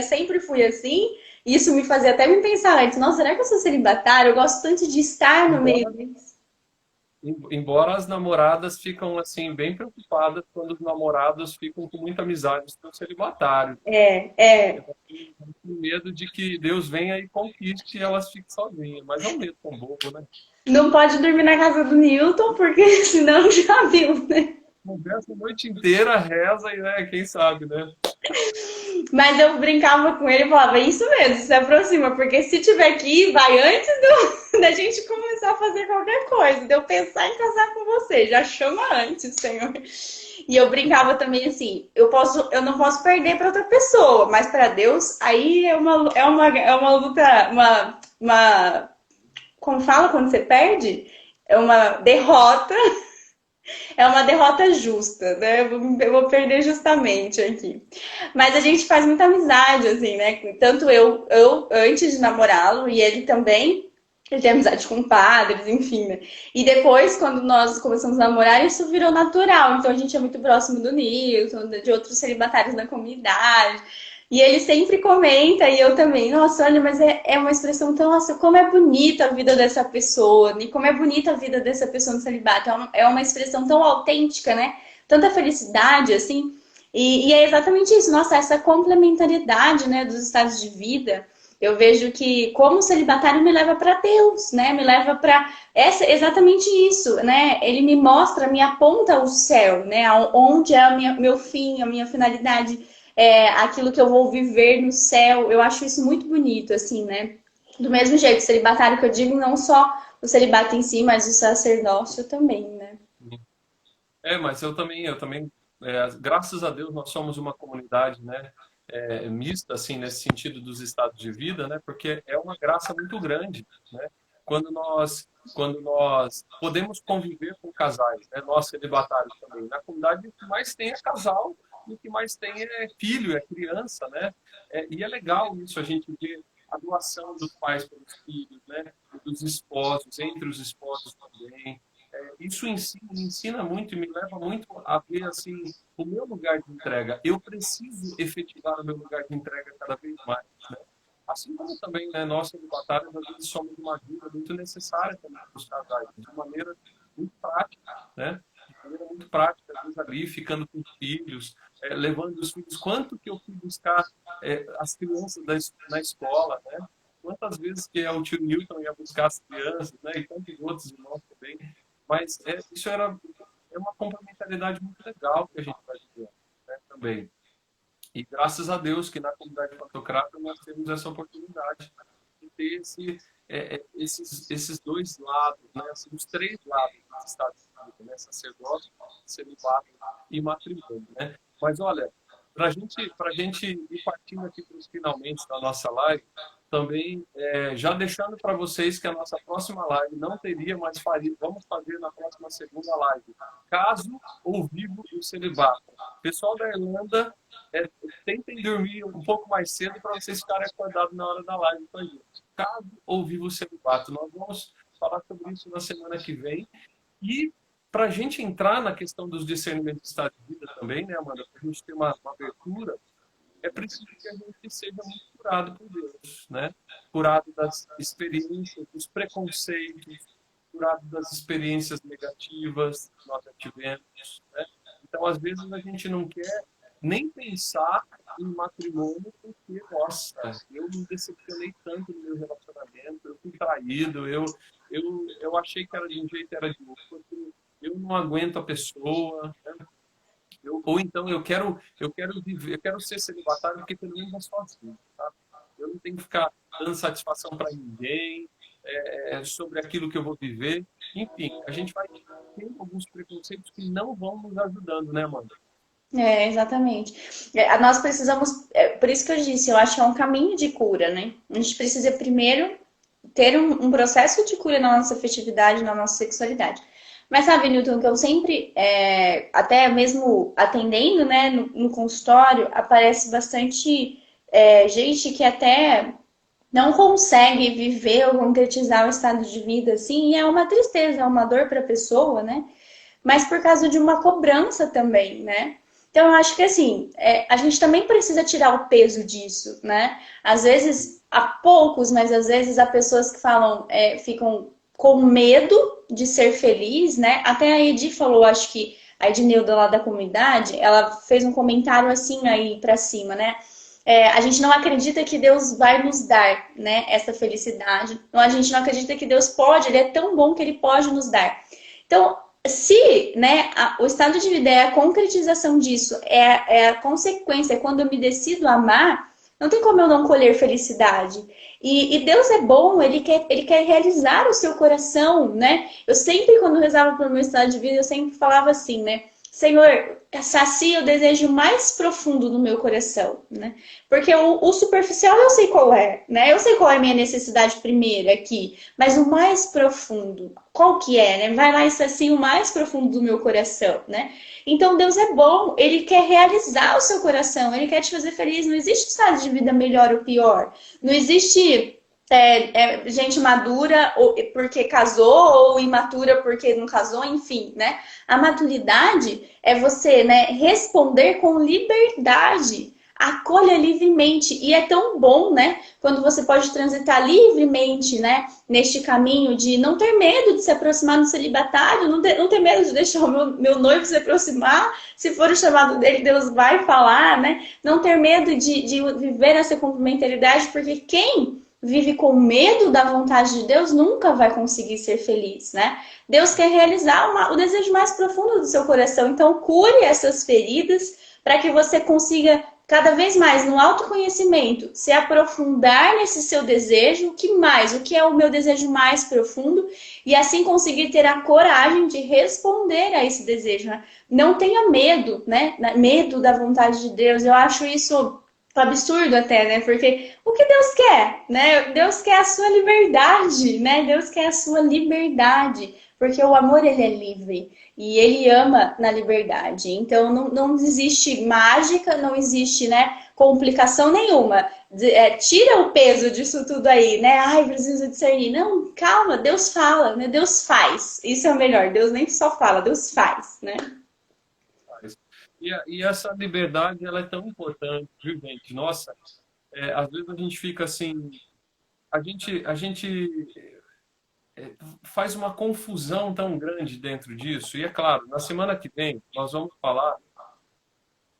Sempre fui assim. Isso me fazia até me pensar antes, nossa, será que eu sou celibatária? Eu gosto tanto de estar no meio Embora, deles. embora as namoradas ficam assim bem preocupadas quando os namorados ficam com muita amizade com o celibatário. É. Elas têm medo de que Deus venha e conquiste e elas fiquem sozinhas. Mas é um medo tão bobo, né? Não pode dormir na casa do Newton, porque senão já viu, né? Conversa a noite inteira, reza e, né, quem sabe, né? Mas eu brincava com ele e falava, isso mesmo, se aproxima, porque se tiver que ir, vai antes da gente começar a fazer qualquer coisa, de eu pensar em casar com você, já chama antes, Senhor. E eu brincava também assim, eu não posso perder para outra pessoa, mas para Deus, aí é uma luta, como fala quando você perde? É uma derrota. É uma derrota justa, né? Eu vou perder justamente aqui. Mas a gente faz muita amizade, assim, né? Tanto eu antes de namorá-lo, e ele também. Ele tem amizade com padres, enfim, né? E depois, quando nós começamos a namorar, isso virou natural. Então a gente é muito próximo do Nilton, de outros celibatários da comunidade. E ele sempre comenta, e eu também, nossa, olha, mas é uma expressão tão, nossa, como é bonita a vida dessa pessoa, e como é bonita a vida dessa pessoa no celibato. É uma expressão tão autêntica, né? Tanta felicidade, assim. E é exatamente isso, nossa, essa complementariedade, né, dos estados de vida. Eu vejo que como o celibatário me leva para Deus, né? Me leva para exatamente isso, né? Ele me mostra, me aponta o céu, né? Onde é meu fim, a minha finalidade, aquilo que eu vou viver no céu. Eu acho isso muito bonito, assim, né? Do mesmo jeito, celibatário que eu digo, não só o celibato em si, mas o sacerdócio também, né? Mas eu também, graças a Deus, nós somos uma comunidade, né, mista, assim, nesse sentido dos estados de vida, né, porque é uma graça muito grande, né, quando nós podemos conviver com casais, né, nós celibatários também. Na comunidade, o que mais tem é casal e o que mais tem é filho, é criança, né, e é legal isso, a gente ver a doação dos pais pelos filhos, né, dos esposos, entre os esposos também. Isso me ensina muito e me leva muito a ver assim o meu lugar de entrega. Eu preciso efetivar o meu lugar de entrega cada vez mais, né? Assim como também, né, nós celibatários às vezes somos uma ajuda muito necessária também para os casais, de maneira muito prática, né? De maneira muito prática, às vezes ali ficando com os filhos, levando os filhos. Quanto que eu fui buscar as crianças na escola, né? Quantas vezes que o tio Newton ia buscar as crianças, né? E tantos outros irmãos também. Mas isso é uma complementariedade muito legal que a gente vai viver, né, também. E graças a Deus que na comunidade Pantocrata nós temos essa oportunidade de ter esses dois lados, né, assim, os três lados do estado de vida, né, sacerdócio, celibato e matrimônio. Né? Mas olha, para gente ir partindo aqui para os finalmente da nossa live, também já deixando para vocês que a nossa próxima live não teria, mas vamos fazer na próxima segunda live. Caso ou vivo o celibato. Pessoal da Irlanda, tentem dormir um pouco mais cedo para vocês ficarem acordados na hora da live com a gente. Caso ou vivo o celibato. Nós vamos falar sobre isso na semana que vem. E para a gente entrar na questão dos discernimentos de estado de vida também, né, Amanda? Para a gente ter uma abertura, é preciso que a gente seja muito curado por Deus, né? Curado das experiências, dos preconceitos, curado das experiências negativas que nós já tivemos, né? Então, às vezes, a gente não quer nem pensar em matrimônio porque, nossa, eu me decepcionei tanto no meu relacionamento, eu fui traído, eu achei que era de um jeito, era de outro, eu não aguento a pessoa, né? Ou então eu quero viver, eu quero ser celibatário porque pelo menos é sozinho, tá? Eu não tenho que ficar dando satisfação para ninguém, sobre aquilo que eu vou viver. Enfim, a gente vai ter alguns preconceitos que não vão nos ajudando, né, Amanda? É, exatamente. Nós precisamos, por isso que eu disse, eu acho que é um caminho de cura, né? A gente precisa primeiro ter um processo de cura na nossa afetividade, na nossa sexualidade. Mas sabe, Newton, que eu sempre, até mesmo atendendo, né, no consultório, aparece bastante gente que até não consegue viver ou concretizar o estado de vida assim, e é uma tristeza, é uma dor para a pessoa, né? Mas por causa de uma cobrança também, né? Então, eu acho que assim, a gente também precisa tirar o peso disso, né? Às vezes, há poucos, mas às vezes há pessoas que falam, ficam com medo de ser feliz, né? Até a Edi falou, acho que a Edneuda lá da comunidade, ela fez um comentário assim aí pra cima, né? A gente não acredita que Deus vai nos dar, né, essa felicidade. Então, a gente não acredita que Deus pode, Ele é tão bom que Ele pode nos dar. Então, se, né, o estado de vida é a concretização disso, é a consequência, é quando eu me decido amar, não tem como eu não colher felicidade. E Deus é bom, ele quer realizar o seu coração, né? Eu sempre, quando rezava pelo meu estado de vida, eu sempre falava assim, né? Senhor, sacia o desejo mais profundo do meu coração, né? Porque o superficial eu sei qual é, né? Eu sei qual é a minha necessidade primeira aqui, mas o mais profundo, qual que é, né? Vai lá e sacia o mais profundo do meu coração, né? Então Deus é bom, Ele quer realizar o seu coração, Ele quer te fazer feliz. Não existe estado de vida melhor ou pior. Não existe gente madura porque casou ou imatura porque não casou, enfim, né? A maturidade é você, né, responder com liberdade. Acolha livremente. E é tão bom, né? Quando você pode transitar livremente, né? Neste caminho de não ter medo de se aproximar do celibatário, não ter medo de deixar o meu noivo se aproximar. Se for o chamado dele, Deus vai falar, né? Não ter medo de viver essa complementaridade, porque quem vive com medo da vontade de Deus nunca vai conseguir ser feliz, né? Deus quer realizar o desejo mais profundo do seu coração. Então, cure essas feridas para que você consiga cada vez mais no autoconhecimento, se aprofundar nesse seu desejo, o que é o meu desejo mais profundo, e assim conseguir ter a coragem de responder a esse desejo, né? Não tenha medo, né? Medo da vontade de Deus. Eu acho isso absurdo até, né? Porque o que Deus quer, né? Deus quer a sua liberdade, né? Deus quer a sua liberdade, porque o amor ele é livre e ele ama na liberdade. Então não existe mágica, não existe, né, complicação nenhuma. Tira o peso disso tudo aí, né? Ai, preciso discernir. Não, calma, Deus fala, né? Deus faz. Isso é o melhor. Deus nem só fala, Deus faz, né? E essa liberdade, ela é tão importante, viu, gente? Nossa, às vezes a gente fica assim, a gente faz uma confusão tão grande dentro disso. E é claro, na semana que vem nós vamos falar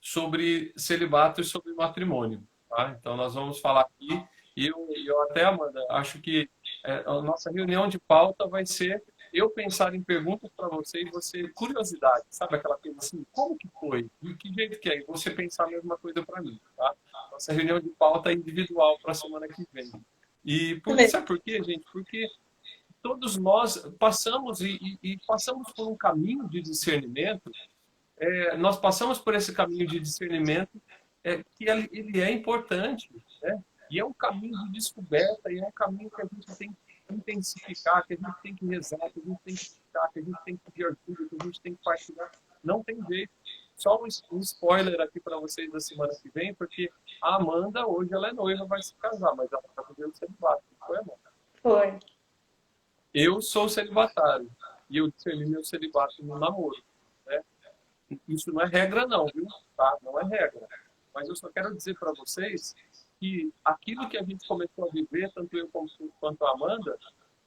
sobre celibato e sobre matrimônio, tá? Então nós vamos falar aqui, e eu até, Amanda, acho que a nossa reunião de pauta vai ser eu pensar em perguntas para você e você, curiosidade, sabe aquela coisa assim, como que foi? De que jeito que é? E você pensar a mesma coisa para mim, tá? Nossa reunião de pauta é individual para a semana que vem. Sabe por quê, gente? Porque todos nós passamos e passamos por um caminho de discernimento, nós passamos por esse caminho de discernimento, que ele é importante, né? E é um caminho de descoberta, e é um caminho que a gente tem que intensificar, que a gente tem que rezar, que a gente tem que buscar, que a gente tem que pedir ajuda, que a gente tem que partilhar. Não tem jeito. Só um spoiler aqui para vocês da semana que vem, porque a Amanda, hoje, ela é noiva, vai se casar, mas ela está fazendo celibato. Não foi, Amanda? Foi. Eu sou celibatário e eu discerni meu celibato no namoro, né? Isso não é regra não, viu? Tá? Não é regra. Mas eu só quero dizer para vocês que aquilo que a gente começou a viver, tanto eu quanto a Amanda,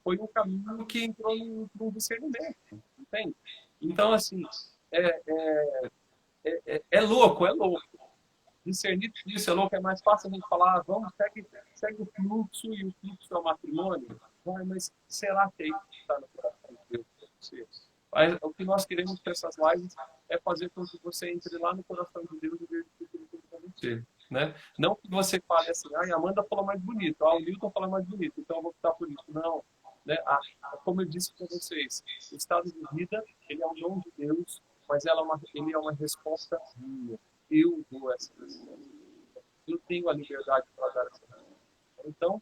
foi um caminho que entrou num discernimento, entende? Então, assim, é, é louco, é louco. Discernir tudo isso é louco, é mais fácil a gente falar, vamos, segue o fluxo, e o fluxo é o matrimônio. Vai, mas será que é isso que está no coração de Deus para você? Mas o que nós queremos com essas lives é fazer com que você entre lá no coração de Deus e veja o que ele tem para você. Né? Não que você fale assim, a Amanda falou mais bonito, o Newton falou mais bonito, então eu vou optar por isso. Não. Né? Como eu disse para vocês, o estado de vida, ele é um dom de Deus, mas ele é uma resposta minha. Eu dou essa resposta. Eu tenho a liberdade para dar essa resposta. Então,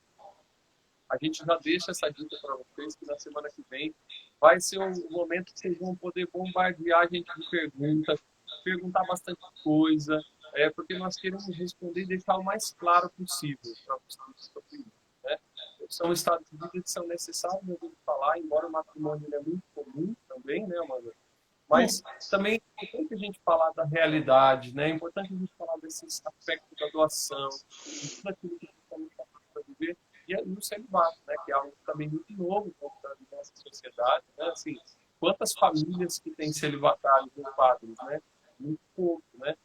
a gente já deixa essa dica para vocês, que na semana que vem vai ser um momento que vocês vão poder bombardear a gente de perguntas, perguntar bastante coisa, porque nós queremos responder e deixar o mais claro possível para vocês sobre isso. Né? São estados de vida que são necessários a gente falar, embora o matrimônio é muito comum também, né, Amanda? Mas também é importante a gente falar da realidade, né? É importante a gente falar desses aspectos da doação, de tudo aquilo que estamos para viver, e o celibato, né? Que é algo também muito novo na nossa sociedade, né? Assim, quantas famílias que têm celibatários ou padres, né? Muito pouco, né?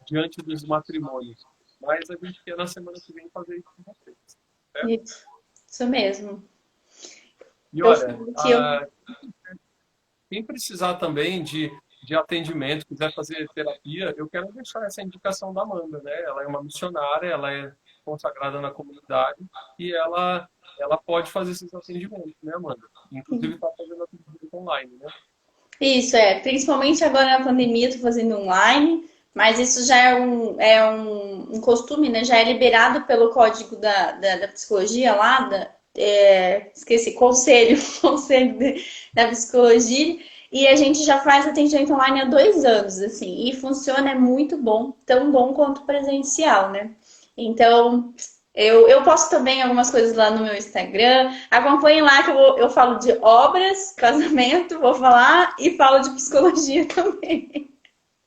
Diante dos matrimônios. Mas a gente quer na semana que vem fazer isso com vocês. Certo? Isso mesmo. E olha, quem precisar também de atendimento, quiser fazer terapia, eu quero deixar essa indicação da Amanda, né? Ela é uma missionária, ela é consagrada na comunidade e ela pode fazer esses atendimentos, né, Amanda? Inclusive está fazendo atendimento online, né? Isso, principalmente agora na pandemia, estou fazendo online, mas isso já é um costume, né? Já é liberado pelo código da psicologia lá, esqueci, conselho da psicologia, e a gente já faz atendimento online há 2 anos, assim, e funciona, é muito bom, tão bom quanto presencial, né? Então, eu posto também algumas coisas lá no meu Instagram. Acompanhem lá que eu falo de obras, casamento, vou falar, e falo de psicologia também.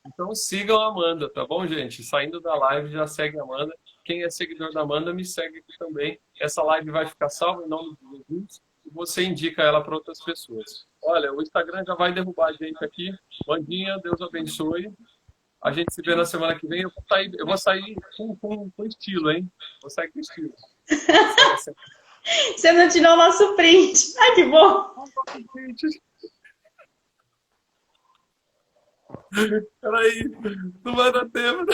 Então sigam a Amanda, tá bom, gente? Saindo da live, já segue a Amanda. Quem é seguidor da Amanda, me segue aqui também. Essa live vai ficar salva em nome de Jesus e você indica ela para outras pessoas. Olha, o Instagram já vai derrubar a gente aqui. Mandinha, Deus abençoe. A gente se vê na semana que vem. Eu vou sair com estilo, hein? Vou sair com estilo. Você não tirou o nosso print. Ai, que bom! Peraí, não vai dar tempo.